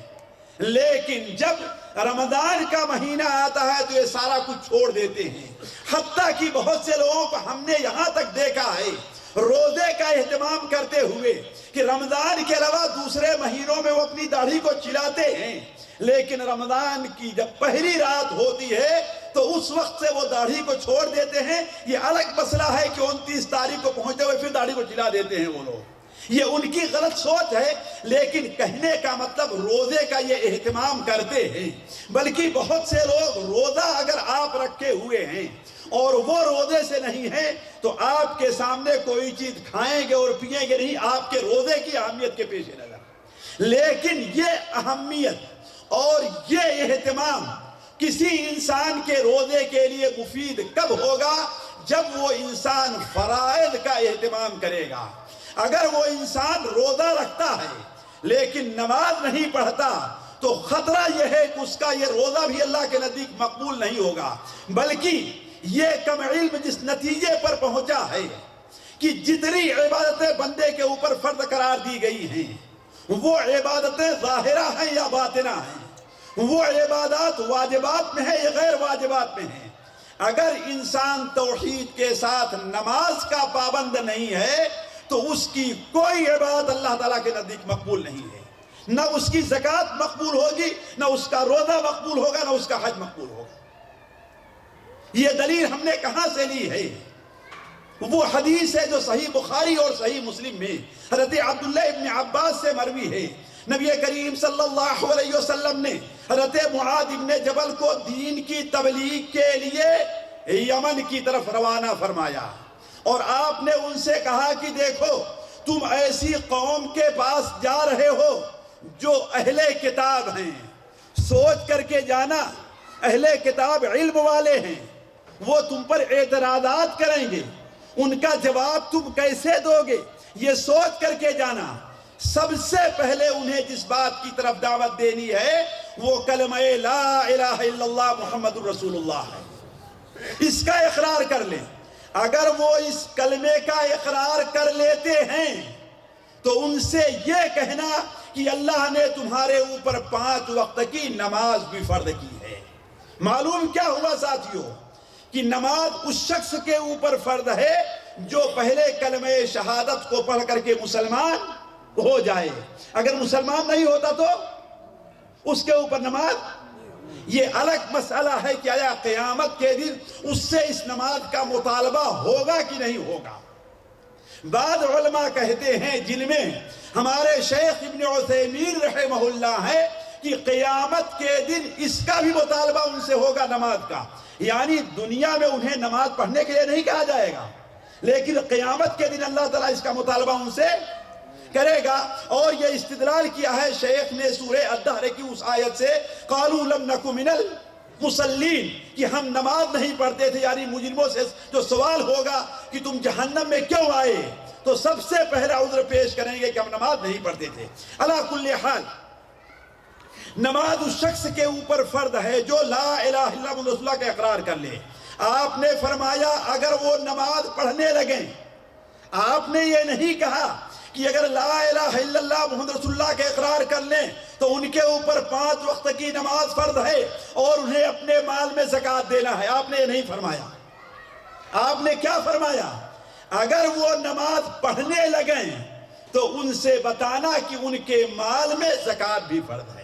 لیکن جب رمضان کا مہینہ آتا ہے تو یہ سارا کچھ چھوڑ دیتے ہیں. حتیٰ کہ بہت سے لوگوں کو ہم نے یہاں تک دیکھا ہے روزے کا اہتمام کرتے ہوئے کہ رمضان کے علاوہ دوسرے مہینوں میں وہ اپنی داڑھی کو چلاتے ہیں, لیکن رمضان کی جب پہلی رات ہوتی ہے تو اس وقت سے وہ داڑھی کو چھوڑ دیتے ہیں. یہ الگ مسئلہ ہے کہ 29 تاریخ کو پہنچتے ہوئے پھر داڑھی کو چلا دیتے ہیں وہ لوگ, یہ ان کی غلط سوچ ہے. لیکن کہنے کا مطلب روزے کا یہ اہتمام کرتے ہیں. بلکہ بہت سے لوگ روزہ اگر آپ رکھے ہوئے ہیں اور وہ روزے سے نہیں ہیں تو آپ کے سامنے کوئی چیز کھائیں گے اور پیئیں گے نہیں, آپ کے روزے کی اہمیت کے پیش نظر. لیکن یہ اہمیت اور یہ اہتمام کسی انسان کے روزے کے لیے مفید کب ہوگا؟ جب وہ انسان فرائض کا اہتمام کرے گا. اگر وہ انسان روزہ رکھتا ہے لیکن نماز نہیں پڑھتا تو خطرہ یہ ہے کہ اس کا یہ روزہ بھی اللہ کے نزدیک مقبول نہیں ہوگا. بلکہ یہ کم علم جس نتیجے پر پہنچا ہے کہ جتنی عبادتیں بندے کے اوپر فرض قرار دی گئی ہیں وہ عبادتیں ظاہرہ ہیں یا باطنہ ہیں, وہ عبادات واجبات میں ہیں یا غیر واجبات میں ہیں. اگر انسان توحید کے ساتھ نماز کا پابند نہیں ہے تو اس کی کوئی عبادت اللہ تعالیٰ کے نزدیک مقبول نہیں ہے. نہ اس کی زکوٰۃ مقبول ہوگی, نہ اس کا روزہ مقبول ہوگا, نہ اس کا حج مقبول ہوگا. یہ دلیل ہم نے کہاں سے لی ہے؟ وہ حدیث ہے جو صحیح بخاری اور صحیح مسلم میں حضرت عبداللہ ابن عباس سے مروی ہے. نبی کریم صلی اللہ علیہ وسلم نے حضرت معاذ ابن جبل کو دین کی تبلیغ کے لیے یمن کی طرف روانہ فرمایا اور آپ نے ان سے کہا کہ دیکھو تم ایسی قوم کے پاس جا رہے ہو جو اہل کتاب ہیں, سوچ کر کے جانا اہل کتاب علم والے ہیں, وہ تم پر اعتراضات کریں گے, ان کا جواب تم کیسے دو گے یہ سوچ کر کے جانا. سب سے پہلے انہیں جس بات کی طرف دعوت دینی ہے وہ کلمہ لا الہ الا اللہ محمد الرسول اللہ ہے. اس کا اقرار کر لیں. اگر وہ اس کلمے کا اقرار کر لیتے ہیں تو ان سے یہ کہنا کہ اللہ نے تمہارے اوپر 5 وقت کی نماز بھی فرض کی ہے. معلوم کیا ہوا ساتھیوں کہ نماز اس شخص کے اوپر فرض ہے جو پہلے کلمہ شہادت کو پڑھ کر کے مسلمان ہو جائے. اگر مسلمان نہیں ہوتا تو اس کے اوپر نماز. یہ الگ مسئلہ ہے کہ آیا قیامت کے دن اس سے اس نماز کا مطالبہ ہوگا کہ نہیں ہوگا. بعض علماء کہتے ہیں جن میں ہمارے شیخ ابن عثیمین رحمہ اللہ ہے کہ قیامت کے دن اس کا بھی مطالبہ ان سے ہوگا نماز کا. یعنی دنیا میں انہیں نماز پڑھنے کے لیے نہیں کہا جائے گا, لیکن قیامت کے دن اللہ تعالیٰ اس کا مطالبہ ان سے کرے گا. اور یہ استدلال کیا ہے شیخ نے سورہ الدہر کی اس آیت سے قالوا لم نک من المصلین کہ ہم نماز نہیں پڑھتے تھے. یعنی مجرموں سے جو سوال ہوگا کہ تم جہنم میں کیوں آئے تو سب سے پہلا عذر پیش کریں گے کہ ہم نماز نہیں پڑھتے تھے. علی کل حال نماز اس شخص کے اوپر فرض ہے جو لا الہ الا اللہ رسول اللہ کا اقرار کر لے. آپ نے فرمایا اگر وہ نماز پڑھنے لگیں, آپ نے یہ نہیں کہا کہ اگر لا الہ الا اللہ محمد رسول اللہ کے اقرار کر لیں تو ان کے اوپر 5 وقت کی نماز فرض ہے اور انہیں اپنے مال میں زکوٰۃ دینا ہے. آپ نے یہ نہیں فرمایا. آپ نے کیا فرمایا؟ اگر وہ نماز پڑھنے لگیں تو ان سے بتانا کہ ان کے مال میں زکوٰۃ بھی فرض ہے.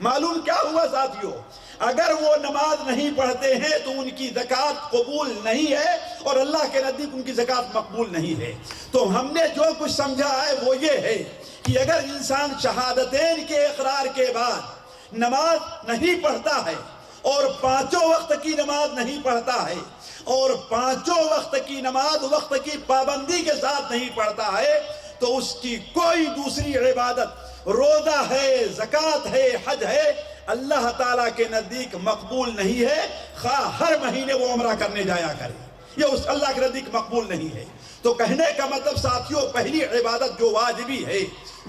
معلوم کیا ہوا ساتھیوں؟ اگر وہ نماز نہیں پڑھتے ہیں تو ان کی زکوٰۃ قبول نہیں ہے اور اللہ کے نزدیک ان کی زکوٰۃ مقبول نہیں ہے. تو ہم نے جو کچھ سمجھا ہے وہ یہ ہے کہ اگر انسان شہادتین کے اقرار کے بعد نماز نہیں پڑھتا ہے اور پانچوں وقت کی نماز نہیں پڑھتا ہے اور پانچوں وقت کی نماز وقت کی پابندی کے ساتھ نہیں پڑھتا ہے تو اس کی کوئی دوسری عبادت، روزہ ہے، زکوٰۃ ہے، حج ہے، اللہ تعالیٰ کے نزدیک مقبول نہیں ہے، خواہ ہر مہینے وہ عمرہ کرنے جایا کرے، یہ اس اللہ کے نزدیک مقبول نہیں ہے۔ تو کہنے کا مطلب ساتھیوں، پہلی عبادت جو واجبی ہے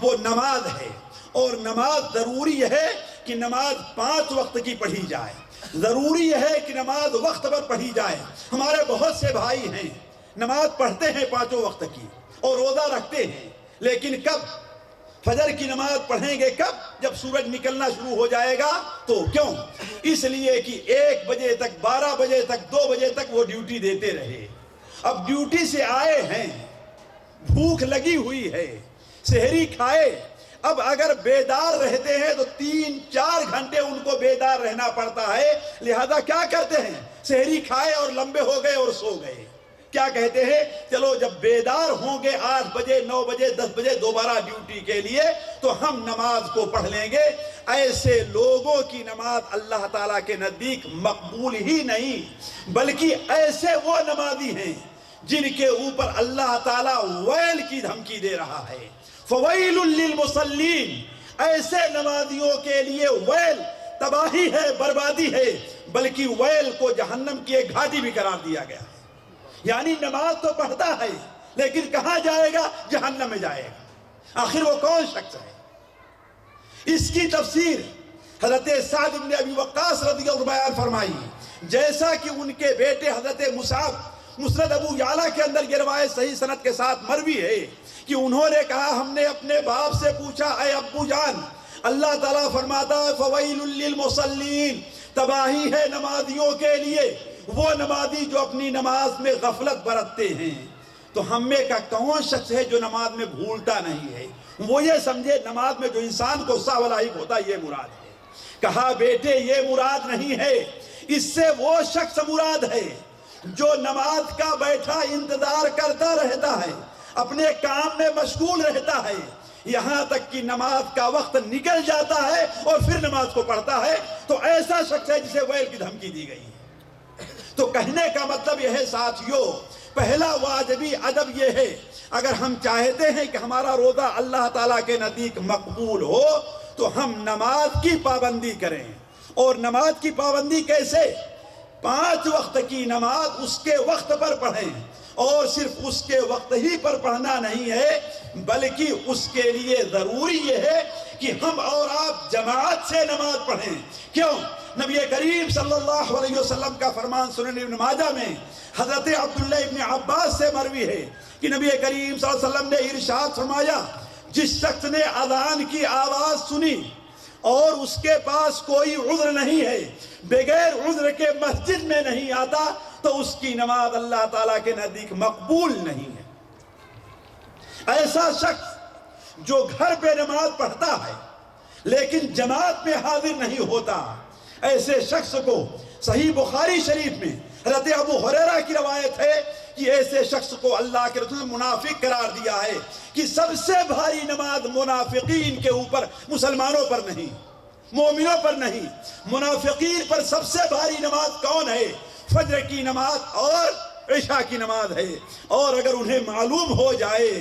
وہ نماز ہے، اور نماز ضروری ہے کہ نماز 5 وقت کی پڑھی جائے، ضروری ہے کہ نماز وقت پر پڑھی جائے۔ ہمارے بہت سے بھائی ہیں نماز پڑھتے ہیں 5 وقت کی اور روزہ رکھتے ہیں، لیکن کب فجر کی نماز پڑھیں گے؟ کب؟ جب سورج نکلنا شروع ہو جائے گا تو۔ کیوں؟ اس لیے کہ 1 بجے تک، 12 بجے تک، 2 بجے تک وہ ڈیوٹی دیتے رہے۔ اب ڈیوٹی سے آئے ہیں، بھوک لگی ہوئی ہے، سحری کھائے، اب اگر بیدار رہتے ہیں تو 3-4 گھنٹے ان کو بیدار رہنا پڑتا ہے، لہذا کیا کرتے ہیں؟ سحری کھائے اور لمبے ہو گئے اور سو گئے۔ کیا کہتے ہیں؟ چلو جب بیدار ہوں گے 8 بجے، 9 بجے، 10 بجے دوبارہ ڈیوٹی کے لیے تو ہم نماز کو پڑھ لیں گے۔ ایسے لوگوں کی نماز اللہ تعالیٰ کے نزدیک مقبول ہی نہیں، بلکہ ایسے وہ نمازی ہیں جن کے اوپر اللہ تعالیٰ ویل کی دھمکی دے رہا ہے۔ فویل للمصلین، ایسے نمازیوں کے لیے ویل تباہی ہے، بربادی ہے، بلکہ ویل کو جہنم کی ایک گھاٹی بھی قرار دیا گیا ہے۔ یعنی نماز تو پڑھتا ہے لیکن کہاں جائے گا؟ جہنم میں جائے گا۔ آخر وہ کون شخص ہے؟ اس کی تفسیر حضرت سعد بن ابی وقاص رضی اللہ عنہ بیان فرمائی، جیسا کہ ان کے بیٹے حضرت مصعب مسند ابو یعلا کے اندر یہ روایت صحیح سند کے ساتھ مروی ہے کہ انہوں نے کہا، ہم نے اپنے باپ سے پوچھا، اے ابو جان، اللہ تعالیٰ فرماتا ہے فویل للمصلین، تباہی ہے نمازیوں کے لیے، وہ نمازی جو اپنی نماز میں غفلت برتتے ہیں۔ تو ہم میں کا کون شخص ہے جو نماز میں بھولتا نہیں ہے؟ وہ یہ سمجھے نماز میں جو انسان کو سہو لاحق ہوتا ہے یہ مراد ہے۔ کہا بیٹے یہ مراد نہیں ہے، اس سے وہ شخص مراد ہے جو نماز کا بیٹھا انتظار کرتا رہتا ہے، اپنے کام میں مشغول رہتا ہے، یہاں تک کہ نماز کا وقت نکل جاتا ہے اور پھر نماز کو پڑھتا ہے، تو ایسا شخص ہے جسے ویل کی دھمکی دی گئی ہے۔ تو کہنے کا مطلب یہ ہے ساتھیوں، پہلا واجبی ادب یہ ہے، اگر ہم چاہتے ہیں کہ ہمارا روزہ اللہ تعالیٰ کے نزدیک مقبول ہو تو ہم نماز کی پابندی کریں۔ اور نماز کی پابندی کیسے؟ 5 وقت کی نماز اس کے وقت پر پڑھیں، اور صرف اس کے وقت ہی پر پڑھنا نہیں ہے بلکہ اس کے لیے ضروری یہ ہے کہ ہم اور آپ جماعت سے نماز پڑھیں۔ کیوں؟ نبی کریم صلی اللہ علیہ وسلم کا فرمان سنن ابن ماجہ میں حضرت عبداللہ ابن عباس سے مروی ہے کہ نبی کریم صلی اللہ علیہ وسلم نے ارشاد فرمایا، جس شخص نے اذان کی آواز سنی اور اس کے پاس کوئی عذر نہیں ہے، بغیر عذر کے مسجد میں نہیں آتا، تو اس کی نماز اللہ تعالیٰ کے نزدیک مقبول نہیں ہے۔ ایسا شخص جو گھر پہ نماز پڑھتا ہے لیکن جماعت میں حاضر نہیں ہوتا، ایسے شخص کو صحیح بخاری شریف میں حضرت ابو ہریرہ کی روایت ہے کہ ایسے شخص کو اللہ کے رسول نے منافق قرار دیا ہے کہ سب سے بھاری نماز منافقین کے اوپر، مسلمانوں پر نہیں، مومنوں پر نہیں، منافقین پر سب سے بھاری نماز کون ہے؟ فجر کی نماز اور عشاء کی نماز ہے۔ اور اگر انہیں معلوم ہو جائے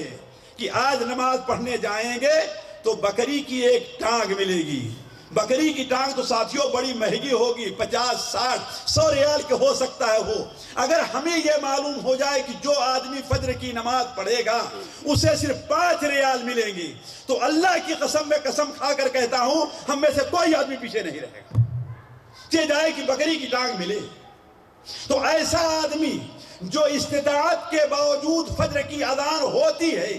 کہ آج نماز پڑھنے جائیں گے تو بکری کی ایک ٹانگ ملے گی، بکری کی ٹانگ تو ساتھیوں بڑی مہنگی ہوگی، 50، 60، 100 ریال کے ہو سکتا ہے وہ۔ اگر ہمیں یہ معلوم ہو جائے کہ جو آدمی فجر کی نماز پڑھے گا اسے صرف 5 ریال ملیں گی، تو اللہ کی قسم میں قسم کھا کر کہتا ہوں ہم میں سے کوئی آدمی پیچھے نہیں رہے گا، چاہے جائے کہ بکری کی ٹانگ ملے۔ تو ایسا آدمی جو استطاعت کے باوجود فجر کی اذان ہوتی ہے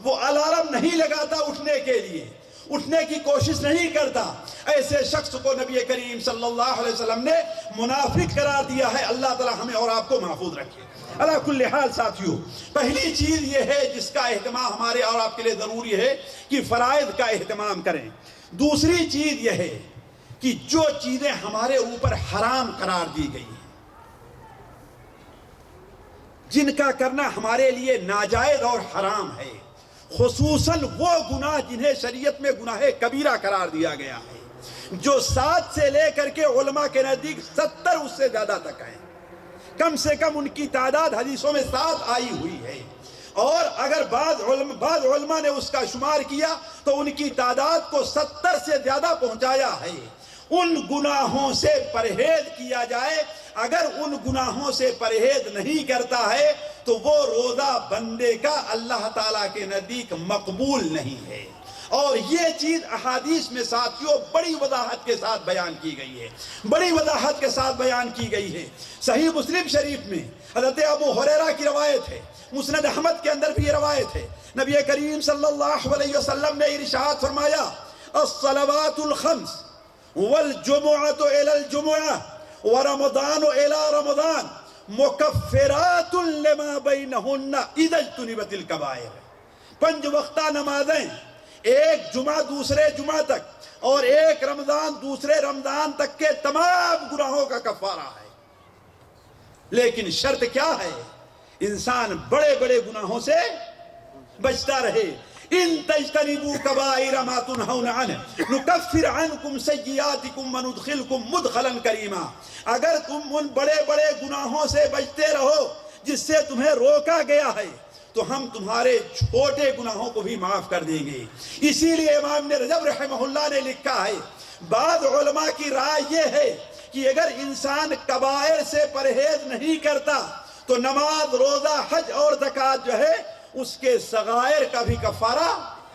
وہ الارم نہیں لگاتا اٹھنے کے لیے، اٹھنے کی کوشش نہیں کرتا، ایسے شخص کو نبی کریم صلی اللہ علیہ وسلم نے منافق قرار دیا ہے۔ اللہ تعالی ہمیں اور آپ کو محفوظ رکھے۔ علی کل حال ساتھیوں، پہلی چیز یہ ہے جس کا اہتمام ہمارے اور آپ کے لیے ضروری ہے کہ فرائض کا اہتمام کریں۔ دوسری چیز یہ ہے کہ جو چیزیں ہمارے اوپر حرام قرار دی گئی ہیں، جن کا کرنا ہمارے لیے ناجائز اور حرام ہے، خصوصاً وہ گناہ جنہیں شریعت میں گناہ کبیرہ قرار دیا گیا ہے، جو 7 سے لے کر کے علماء کے نزدیک 70 اس سے زیادہ تک ہیں. کم سے کم ان کی تعداد حدیثوں میں 7 آئی ہوئی ہے. اور اگر بعض علماء نے اس کا شمار کیا تو ان کی تعداد کو 70 سے زیادہ پہنچایا ہے. ان گناہوں سے پرہیز کیا جائے. اگر ان گناہوں سے پرہیز نہیں کرتا ہے تو وہ روزہ بندے کا اللہ تعالیٰ کے نزدیک مقبول نہیں ہے. اور یہ چیز احادیث میں ساتھیوں بڑی وضاحت کے ساتھ بیان کی گئی ہے. بڑی وضاحت کے ساتھ بیان کی گئی ہے. صحیح مسلم شریف میں حضرت ابو ہریرہ کی روایت ہے. مسند احمد کے اندر بھی یہ روایت ہے. نبی کریم صلی اللہ علیہ وسلم نے ارشاد فرمایا الصلوات الخمس والجمعۃ الی الجمعہ ورمضان الی رمضان مکفرات لما بینہن اذا اجتنبت الکبائر. 5 وقتہ نمازیں ایک جمعہ دوسرے جمعہ تک اور ایک رمضان دوسرے رمضان تک کے تمام گناہوں کا کفارہ ہے. لیکن شرط کیا ہے؟ انسان بڑے بڑے گناہوں سے بچتا رہے. ان تجتنبوا کبائر ما تنہون عنہ نکفر عنکم سیئاتکم وندخلکم مدخلا کریما. اگر تم ان بڑے بڑے گناہوں سے بچتے رہو جس سے تمہیں روکا گیا ہے تو ہم تمہارے چھوٹے گناہوں کو بھی معاف کر دیں گے. اسی لیے امام نے رجب رحمہ اللہ نے لکھا ہے بعض علماء کی رائے یہ ہے کہ اگر انسان کبائر سے پرہیز نہیں کرتا تو نماز روزہ حج اور زکوٰۃ جو ہے اس کے صغائر کا بھی کفارہ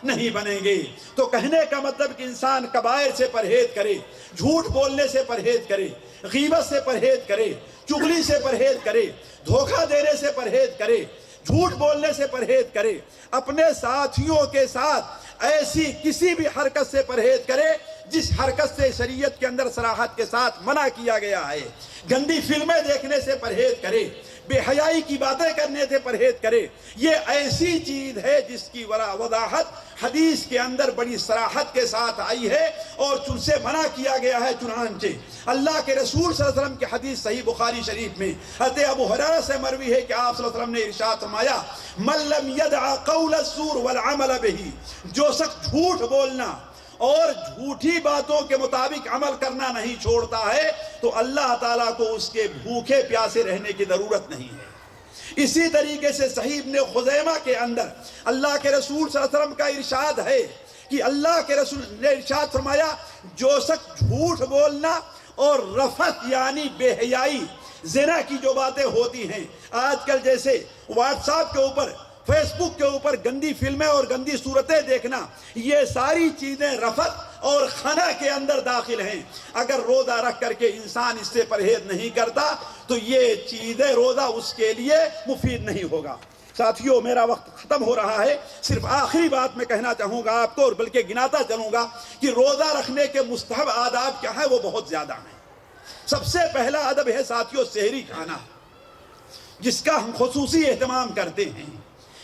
نہیں بنیں گے. تو کہنے کا مطلب کہ انسان کبائر سے پرہیز کرے, جھوٹ بولنے سے پرہیز کرے, غیبت سے پرہیز کرے, چغلی سے پرہیز کرے, دھوکہ دینے سے پرہیز کرے, جھوٹ بولنے سے پرہیز کرے, اپنے ساتھیوں کے ساتھ ایسی کسی بھی حرکت سے پرہیز کرے جس حرکت سے شریعت کے اندر صراحت کے ساتھ منع کیا گیا ہے. گندی فلمیں دیکھنے سے پرہیز کرے, بے حیائی کی باتیں کرنے سے پرہیز کرے. یہ ایسی چیز ہے جس کی وضاحت حدیث کے اندر بڑی صراحت کے ساتھ آئی ہے اور ان سے منع کیا گیا ہے. چنانچہ اللہ کے رسول صلی اللہ علیہ وسلم کی حدیث صحیح بخاری شریف میں حضرت ابو ہریرہ سے مروی ہے کہ آپ صلی اللہ علیہ وسلم نے ارشاد فرمایا من لم يدع قول الزور والعمل به, جو شخص جھوٹ بولنا اور جھوٹی باتوں کے مطابق عمل کرنا نہیں چھوڑتا ہے تو اللہ تعالیٰ کو اس کے بھوکے پیاسے رہنے کی ضرورت نہیں ہے. اسی طریقے سے صحیح ابن خزیمہ کے اندر اللہ کے رسول صلی اللہ علیہ وسلم کا ارشاد ہے کہ اللہ کے رسول نے ارشاد فرمایا جو شخص جھوٹ بولنا اور رفث یعنی بے حیائی زنا کی جو باتیں ہوتی ہیں آج کل جیسے واٹس ایپ کے اوپر فیس بک کے اوپر گندی فلمیں اور گندی صورتیں دیکھنا, یہ ساری چیزیں رفث اور خنا کے اندر داخل ہیں. اگر روزہ رکھ کر کے انسان اس سے پرہیز نہیں کرتا تو یہ چیزیں روزہ اس کے لیے مفید نہیں ہوگا. ساتھیوں میرا وقت ختم ہو رہا ہے. صرف آخری بات میں کہنا چاہوں گا آپ کو اور بلکہ گناتا چلوں گا کہ روزہ رکھنے کے مستحب آداب کیا ہیں, وہ بہت زیادہ ہیں. سب سے پہلا ادب ہے ساتھیوں سحری کھانا, جس کا ہم خصوصی اہتمام کرتے ہیں.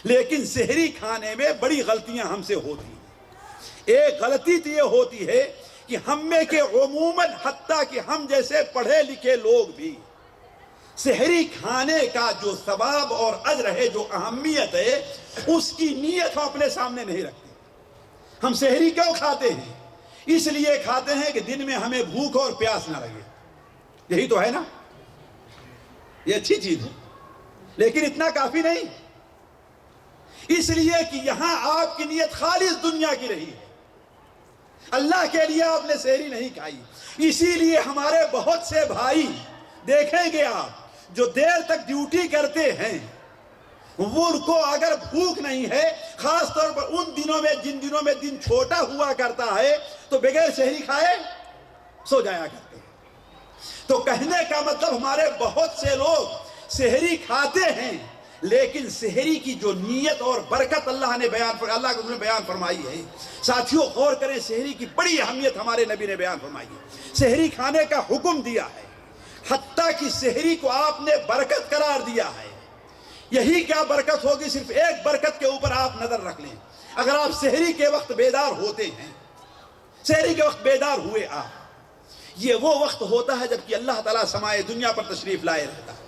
لیکن سحری کھانے میں بڑی غلطیاں ہم سے ہوتی ہیں. ایک غلطی تو یہ ہوتی ہے کہ ہم میں کے عموماً حتیٰ کہ ہم جیسے پڑھے لکھے لوگ بھی سحری کھانے کا جو ثواب اور اجر ہے, جو اہمیت ہے, اس کی نیت ہم اپنے سامنے نہیں رکھتے. ہم سحری کیوں کھاتے ہیں؟ اس لیے کھاتے ہیں کہ دن میں ہمیں بھوک اور پیاس نہ لگے. یہی تو ہے نا, یہ اچھی چیز ہے لیکن اتنا کافی نہیں. اس لیے کہ یہاں آپ کی نیت خالص دنیا کی رہی ہے, اللہ کے لیے آپ نے سحری نہیں کھائی. اسی لیے ہمارے بہت سے بھائی دیکھیں گے آپ جو دیر تک ڈیوٹی کرتے ہیں, وہ ان کو اگر بھوک نہیں ہے, خاص طور پر ان دنوں میں جن دنوں میں دن چھوٹا ہوا کرتا ہے, تو بغیر سحری کھائے سو جایا کرتے ہیں. تو کہنے کا مطلب ہمارے بہت سے لوگ سحری کھاتے ہیں لیکن سحری کی جو نیت اور برکت اللہ کے رسول نے بیان فرمائی ہے. ساتھیوں غور کریں, سحری کی بڑی اہمیت ہمارے نبی نے بیان فرمائی ہے. سحری کھانے کا حکم دیا ہے, حتیٰ کہ سحری کو آپ نے برکت قرار دیا ہے. یہی کیا برکت ہوگی, صرف ایک برکت کے اوپر آپ نظر رکھ لیں. اگر آپ سحری کے وقت بیدار ہوتے ہیں, سحری کے وقت بیدار ہوئے آپ, یہ وہ وقت ہوتا ہے جبکہ اللہ تعالیٰ سمائے دنیا پر تشریف لائے رہتا ہے.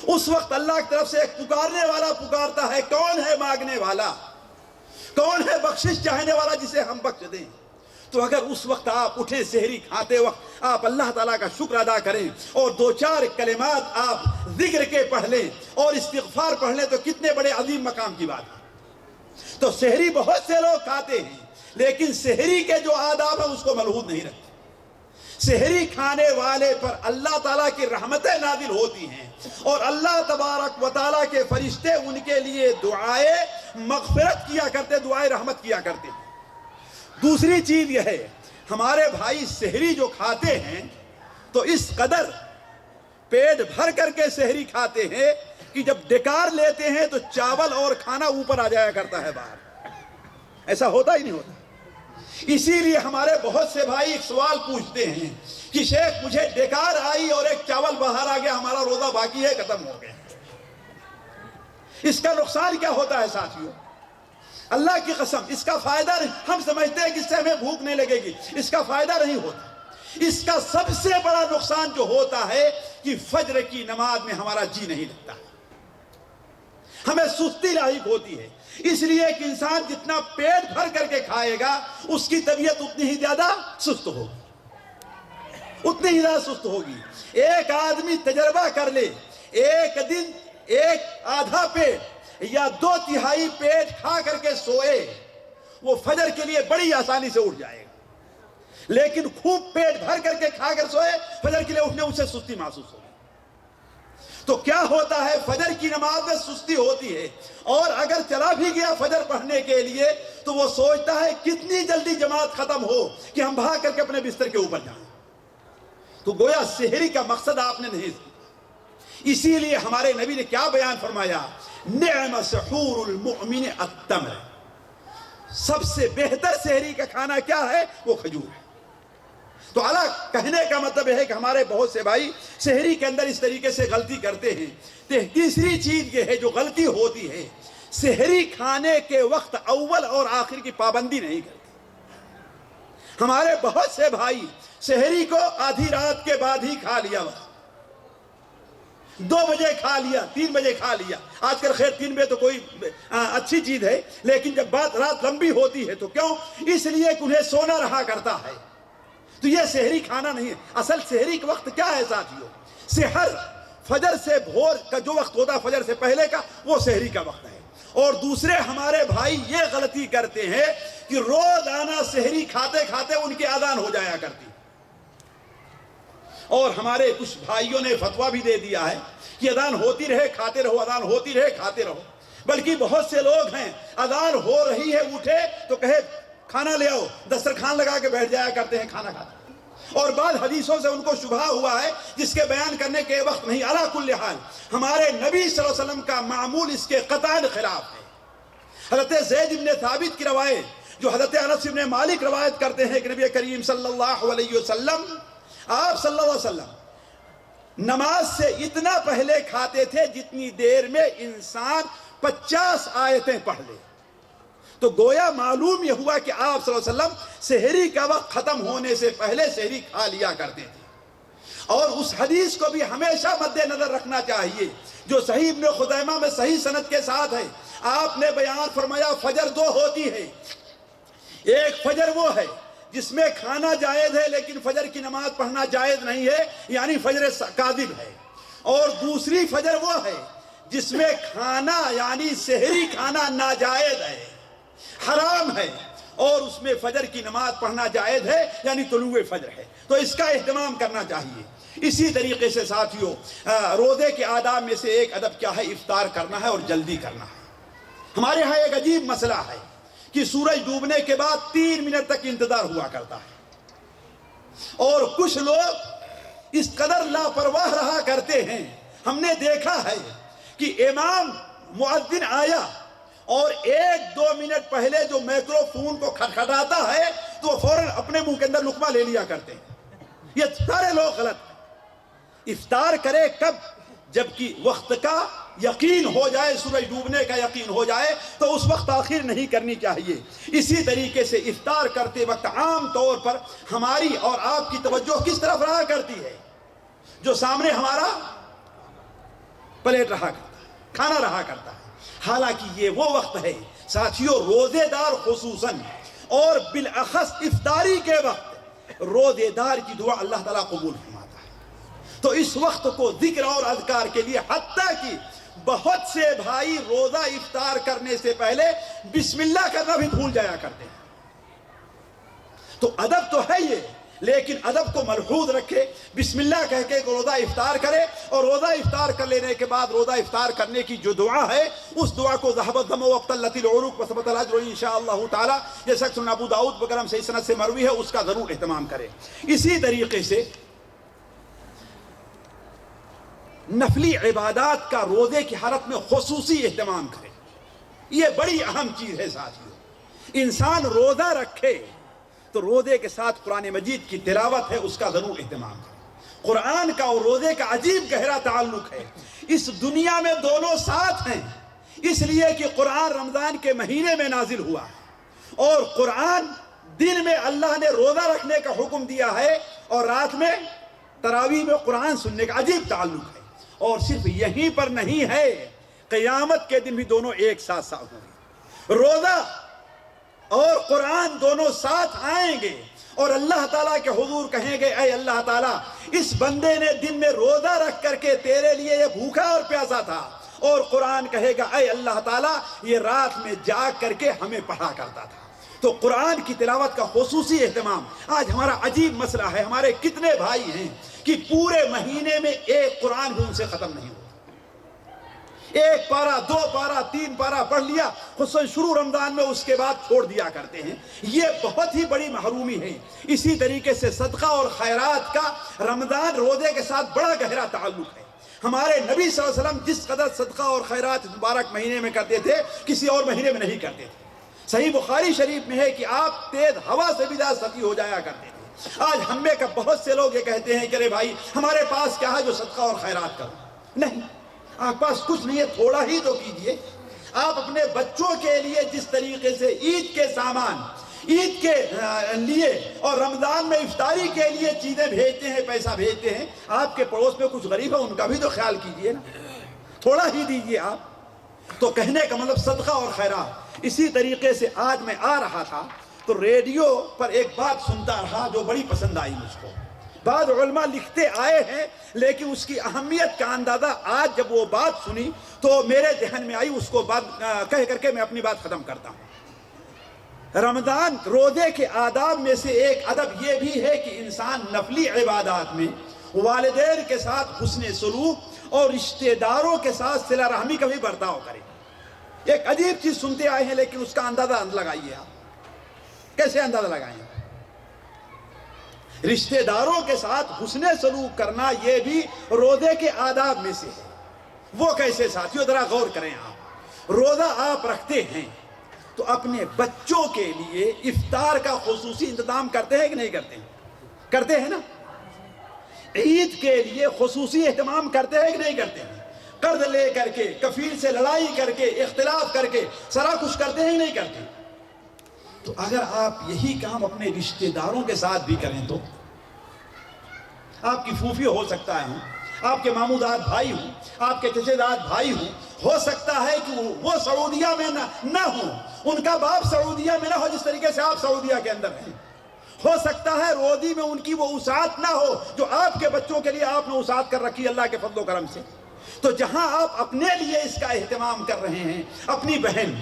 اس وقت اللہ کی طرف سے ایک پکارنے والا پکارتا ہے, کون ہے مانگنے والا, کون ہے بخشش چاہنے والا جسے ہم بخش دیں. تو اگر اس وقت آپ اٹھیں سحری کھاتے وقت آپ اللہ تعالیٰ کا شکر ادا کریں اور 2-4 کلمات آپ ذکر کے پڑھ لیں اور استغفار پڑھ لیں تو کتنے بڑے عظیم مقام کی بات ہے۔ تو سحری بہت سے لوگ کھاتے ہیں لیکن سحری کے جو آداب ہیں اس کو ملحوظ نہیں رکھتے۔ سحری کھانے والے پر اللہ تعالیٰ کی رحمتیں نازل ہوتی ہیں اور اللہ تبارک و تعالیٰ کے فرشتے ان کے لیے دعائے مغفرت کیا کرتے، دعائے رحمت کیا کرتے ہیں۔ دوسری چیز یہ ہے، ہمارے بھائی سحری جو کھاتے ہیں تو اس قدر پیٹ بھر کر کے سحری کھاتے ہیں کہ جب ڈکار لیتے ہیں تو چاول اور کھانا اوپر آ جایا کرتا ہے باہر۔ ایسا ہوتا ہی نہیں ہوتا۔ اسی لیے ہمارے بہت سے بھائی ایک سوال پوچھتے ہیں کہ شیخ مجھے ڈکار آئی اور ایک چاول باہر آ گیا، ہمارا روزہ باقی ہے، ختم ہو گیا۔ اس کا نقصان کیا ہوتا ہے ساتھیوں؟ اللہ کی قسم اس کا فائدہ ہم سمجھتے ہیں کہ اس سے ہمیں بھوک نہیں لگے گی، اس کا فائدہ نہیں ہوتا۔ اس کا سب سے بڑا نقصان جو ہوتا ہے کہ فجر کی نماز میں ہمارا جی نہیں لگتا، ہمیں سستی لاحق ہوتی ہے۔ اس لیے کہ انسان جتنا پیٹ بھر کر کے کھائے گا اس کی طبیعت اتنی ہی زیادہ سست ہوگی، ایک آدمی تجربہ کر لے، ایک دن ایک آدھا پیٹ یا 2/3 پیٹ کھا کر کے سوئے، وہ فجر کے لیے بڑی آسانی سے اٹھ جائے گا، لیکن خوب پیٹ بھر کر کے کھا کر سوئے، فجر کے لیے اٹھنے اسے سستی محسوس ہوگی۔ تو کیا ہوتا ہے، فجر کی نماز میں سستی ہوتی ہے، اور اگر چلا بھی گیا فجر پڑھنے کے لیے تو وہ سوچتا ہے کتنی جلدی جماعت ختم ہو کہ ہم بھاگ کر کے اپنے بستر کے اوپر جائیں۔ تو گویا سحری کا مقصد آپ نے نہیں سمجھا۔ اسی لیے ہمارے نبی نے کیا بیان فرمایا، نعم سحور المؤمن التمر، سب سے بہتر سحری کا کھانا کیا ہے، وہ کھجور ہے۔ تو اعلیٰ کہنے کا مطلب ہے کہ ہمارے بہت سے بھائی سحری کے اندر اس طریقے سے غلطی کرتے ہیں۔ تیسری چیز یہ ہے جو غلطی ہوتی ہے، سحری کھانے کے وقت اول اور آخر کی پابندی نہیں کرتے۔ ہمارے بہت سے بھائی سحری کو آدھی رات کے بعد ہی کھا لیا، 2 بجے کھا لیا، 3 بجے کھا لیا۔ آج کل خیر 3 بجے تو کوئی اچھی چیز ہے، لیکن جب رات لمبی ہوتی ہے تو کیوں؟ اس لیے کہ انہیں سونا رہا کرتا ہے۔ تو یہ سحری کھانا نہیں ہے۔ اصل سحری کا وقت کیا ہے ساتھیوں؟ سحر، فجر سے بھور کا جو وقت ہوتا ہے فجر سے پہلے کا، وہ سحری کا وقت ہے۔ اور دوسرے ہمارے بھائی یہ غلطی کرتے ہیں کہ روزانہ سحری کھاتے کھاتے ان کی اذان ہو جایا کرتی، اور ہمارے کچھ بھائیوں نے فتویٰ بھی دے دیا ہے کہ اذان ہوتی رہے کھاتے رہو، اذان ہوتی رہے کھاتے رہو۔ بلکہ بہت سے لوگ ہیں اذان ہو رہی ہے اٹھے تو کہے کھانا لے آؤ، دسترخوان لگا کے بیٹھ جایا کرتے ہیں کھانا کھاتے۔ اور بعض حدیثوں سے ان کو شبہ ہوا ہے جس کے بیان کرنے کے وقت نہیں۔ علی کل حال ہمارے نبی صلی اللہ علیہ وسلم کا معمول اس کے قطعاً خلاف ہے۔ حضرت زید بن ثابت کی روایت جو حضرت انس بن مالک روایت کرتے ہیں کہ نبی کریم صلی اللہ علیہ وسلم، آپ صلی اللہ علیہ وسلم نماز سے اتنا پہلے کھاتے تھے جتنی دیر میں انسان 50 آیتیں پڑھ لے۔ تو گویا معلوم یہ ہوا کہ آپ صلی اللہ علیہ وسلم سحری کا وقت ختم ہونے سے پہلے سحری کھا لیا کرتے تھے۔ اور اس حدیث کو بھی ہمیشہ مد نظر رکھنا چاہیے جو صحیح ابن خزیمہ میں صحیح سند کے ساتھ ہے۔ آپ نے بیان فرمایا فجر 2 ہوتی ہے، ایک فجر وہ ہے جس میں کھانا جائز ہے لیکن فجر کی نماز پڑھنا جائز نہیں ہے، یعنی فجر کاذب ہے، اور دوسری فجر وہ ہے جس میں کھانا یعنی سحری کھانا ناجائز ہے، حرام ہے، اور اس میں فجر کی نماز پڑھنا جائز ہے یعنی طلوع فجر ہے۔ تو اس کا اہتمام کرنا چاہیے۔ اسی طریقے سے ساتھیوں روزے کے آداب میں سے ایک ادب کیا ہے، افطار کرنا ہے اور جلدی کرنا ہے۔ ہمارے ہاں ایک عجیب مسئلہ ہے کہ سورج ڈوبنے کے بعد 3 منٹ تک انتظار ہوا کرتا ہے، اور کچھ لوگ اس قدر لاپرواہ رہا کرتے ہیں۔ ہم نے دیکھا ہے کہ امام مؤذن آیا اور 1-2 منٹ پہلے جو مائکرو فون کو کھٹکھٹاتا ہے تو وہ فوراً اپنے منہ کے اندر لقمہ لے لیا کرتے ہیں۔ یہ سارے لوگ غلط ہیں۔ افطار کرے کب؟ جبکہ وقت کا یقین ہو جائے، سورج ڈوبنے کا یقین ہو جائے تو اس وقت تاخیر نہیں کرنی چاہیے۔ اسی طریقے سے افطار کرتے وقت عام طور پر ہماری اور آپ کی توجہ کس طرف رہا کرتی ہے؟ جو سامنے ہمارا پلیٹ رہا کرتا ہے، کھانا رہا کرتا ہے۔ حالانکہ یہ وہ وقت ہے ساتھیوں، روزے دار خصوصاً اور بالاخص افطاری کے وقت روزے دار کی دعا اللہ تعالیٰ قبول فرماتا ہے۔ تو اس وقت کو ذکر اور اذکار کے لیے، حتیٰ کہ بہت سے بھائی روزہ افطار کرنے سے پہلے بسم اللہ کرنا بھی بھول جایا کرتے ہیں۔ تو ادب تو ہے یہ، لیکن ادب کو ملحوظ رکھے، بسم اللہ کہہ کے روزہ افطار کرے، اور روزہ افطار کر لینے کے بعد روزہ افطار کرنے کی جو دعا ہے اس دعا کو ذهب الدم واقتلت العروق وثبت الاجر انشاءاللہ تعالی، جیسا کہ سنن ابو داؤد بکرم صحیح سند سے مروی ہے، اس کا ضرور اہتمام کرے۔ اسی طریقے سے نفلی عبادات کا روزے کی حالت میں خصوصی اہتمام کرے، یہ بڑی اہم چیز ہے ساتھیو۔ انسان روزہ رکھے تو روزے کے ساتھ قرآن مجید کی تلاوت ہے، اس کا ضرور اہتمام کرے۔ قرآن کا اور روزے کا عجیب گہرا تعلق ہے، اس دنیا میں دونوں ساتھ ہیں، اس لیے کہ قرآن رمضان کے مہینے میں نازل ہوا ہے، اور قرآن دن میں اللہ نے روزہ رکھنے کا حکم دیا ہے، اور رات میں تراویح میں قرآن سننے کا عجیب تعلق ہے۔ اور صرف یہیں پر نہیں ہے، قیامت کے دن بھی دونوں ایک ساتھ ساتھ ہوں گے، روزہ اور قرآن دونوں ساتھ آئیں گے، اور اللہ تعالیٰ کے حضور کہیں گے اے اللہ تعالیٰ، اس بندے نے دن میں روزہ رکھ کر کے تیرے لیے یہ بھوکا اور پیاسا تھا، اور قرآن کہے گا اے اللہ تعالیٰ یہ رات میں جاگ کر کے ہمیں پڑھا کرتا تھا۔ تو قرآن کی تلاوت کا خصوصی اہتمام۔ آج ہمارا عجیب مسئلہ ہے، ہمارے کتنے بھائی ہیں کہ پورے مہینے میں ایک قرآن بھی ان سے ختم نہیں ہوتا، ایک پارہ، دو پارہ، تین پارہ پڑھ لیا، خصوصاً شروع رمضان میں، اس کے بعد چھوڑ دیا کرتے ہیں، یہ بہت ہی بڑی محرومی ہے۔ اسی طریقے سے صدقہ اور خیرات کا رمضان روزے کے ساتھ بڑا گہرا تعلق ہے۔ ہمارے نبی صلی اللہ علیہ وسلم جس قدر صدقہ اور خیرات مبارک مہینے میں کرتے تھے، کسی اور مہینے میں نہیں کرتے تھے۔ صحیح بخاری شریف میں ہے کہ آپ تیز ہوا سے بھی زیادہ سخی ہو جایا کرتے تھے۔ آج ہم میں کا بہت سے لوگ یہ کہتے ہیں کہ ارے بھائی ہمارے پاس کیا ہے جو صدقہ اور خیرات کرو؟ نہیں، آپ پاس کچھ نہیں ہے، تھوڑا ہی تو کیجئے۔ آپ اپنے بچوں کے لیے جس طریقے سے عید کے سامان، عید کے لیے اور رمضان میں افطاری کے لیے چیزیں بھیجتے ہیں، پیسہ بھیجتے ہیں، آپ کے پڑوس میں کچھ غریب ہے ان کا بھی تو خیال کیجئے نا، تھوڑا ہی دیجئے آپ۔ تو کہنے کا مطلب صدقہ اور خیرات۔ اسی طریقے سے آج میں آ رہا تھا تو ریڈیو پر ایک بات سنتا رہا جو بڑی پسند آئی مجھ کو۔ بعض علماء لکھتے آئے ہیں، لیکن اس کی اہمیت کا اندازہ آج جب وہ بات سنی تو میرے ذہن میں آئی، اس کو بات کہہ کر کے میں اپنی بات ختم کرتا ہوں۔ رمضان روزے کے آداب میں سے ایک ادب یہ بھی ہے کہ انسان نفلی عبادات میں والدین کے ساتھ حسن سلوک اور رشتہ داروں کے ساتھ صلہ رحمی کا بھی برتاؤ کرے۔ ایک عجیب چیز سنتے آئے ہیں، لیکن اس کا اندازہ لگائیے آپ، کیسے اندازہ لگائیں؟ رشتہ داروں کے ساتھ حسن سلوک کرنا یہ بھی روزے کے آداب میں سے ہے۔ وہ کیسے ساتھیوں؟ ذرا غور کریں آپ۔ روزہ آپ رکھتے ہیں تو اپنے بچوں کے لیے افطار کا خصوصی انتظام کرتے ہیں کہ نہیں کرتے ہیں؟ کرتے ہیں نا۔ عید کے لیے خصوصی اہتمام کرتے ہیں کہ نہیں کرتے ہیں؟ قرض لے کر کے، کفیل سے لڑائی کر کے، اختلاف کر کے سارا کچھ کرتے ہیں کہ نہیں کرتے؟ تو اگر آپ یہی کام اپنے رشتہ داروں کے ساتھ بھی کریں تو آپ کی پھوپھی ہو سکتا ہے، آپ کے ماموداد بھائی ہوں، آپ کے چچے داد بھائی ہوں، ہو سکتا ہے کہ وہ سعودیہ میں نہ ہوں، ان کا باپ سعودیہ میں نہ ہو جس طریقے سے آپ سعودیہ کے اندر ہیں، ہو سکتا ہے روزی میں ان کی وہ وسعت نہ ہو جو آپ کے بچوں کے لیے آپ نے وسعت کر رکھی اللہ کے فضل و کرم سے۔ تو جہاں آپ اپنے لیے اس کا اہتمام کر رہے ہیں، اپنی بہن،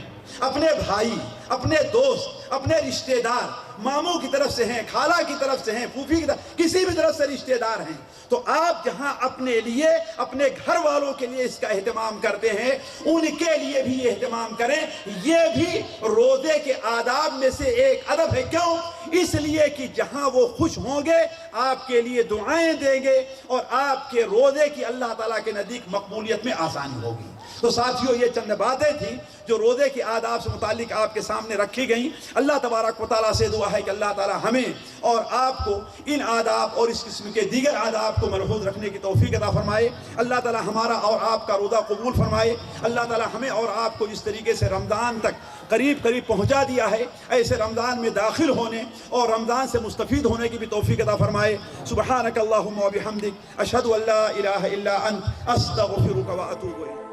اپنے بھائی، اپنے دوست، اپنے رشتہ دار، ماموں کی طرف سے ہیں، خالہ کی طرف سے ہیں، پھوپھی کی طرف، کسی بھی طرف سے رشتہ دار ہیں، تو آپ جہاں اپنے لیے، اپنے گھر والوں کے لیے اس کا اہتمام کرتے ہیں، ان کے لیے بھی اہتمام کریں۔ یہ بھی روزے کے آداب میں سے ایک ادب ہے۔ کیوں؟ اس لیے کہ جہاں وہ خوش ہوں گے آپ کے لیے دعائیں دیں گے، اور آپ کے روزے کی اللہ تعالیٰ کے نزدیک مقبولیت میں آسانی ہوگی۔ تو ساتھیوں، یہ چند باتیں تھیں جو روزے کے آداب سے متعلق آپ کے سامنے رکھی گئیں۔ اللہ تبارک و تعالیٰ سے دعا ہے کہ اللہ تعالیٰ ہمیں اور آپ کو ان آداب اور اس قسم کے دیگر آداب کو ملحوظ رکھنے کی توفیق عطا فرمائے۔ اللہ تعالیٰ ہمارا اور آپ کا روزہ قبول فرمائے۔ اللہ تعالیٰ ہمیں اور آپ کو جس طریقے سے رمضان تک قریب پہنچا دیا ہے، ایسے رمضان میں داخل ہونے اور رمضان سے مستفید ہونے کی بھی توفیق عطا فرمائے۔ سبحانک اللہم و بحمدک، اشہد ان لا الہ الا انت، استغفرک و اتوب الیک۔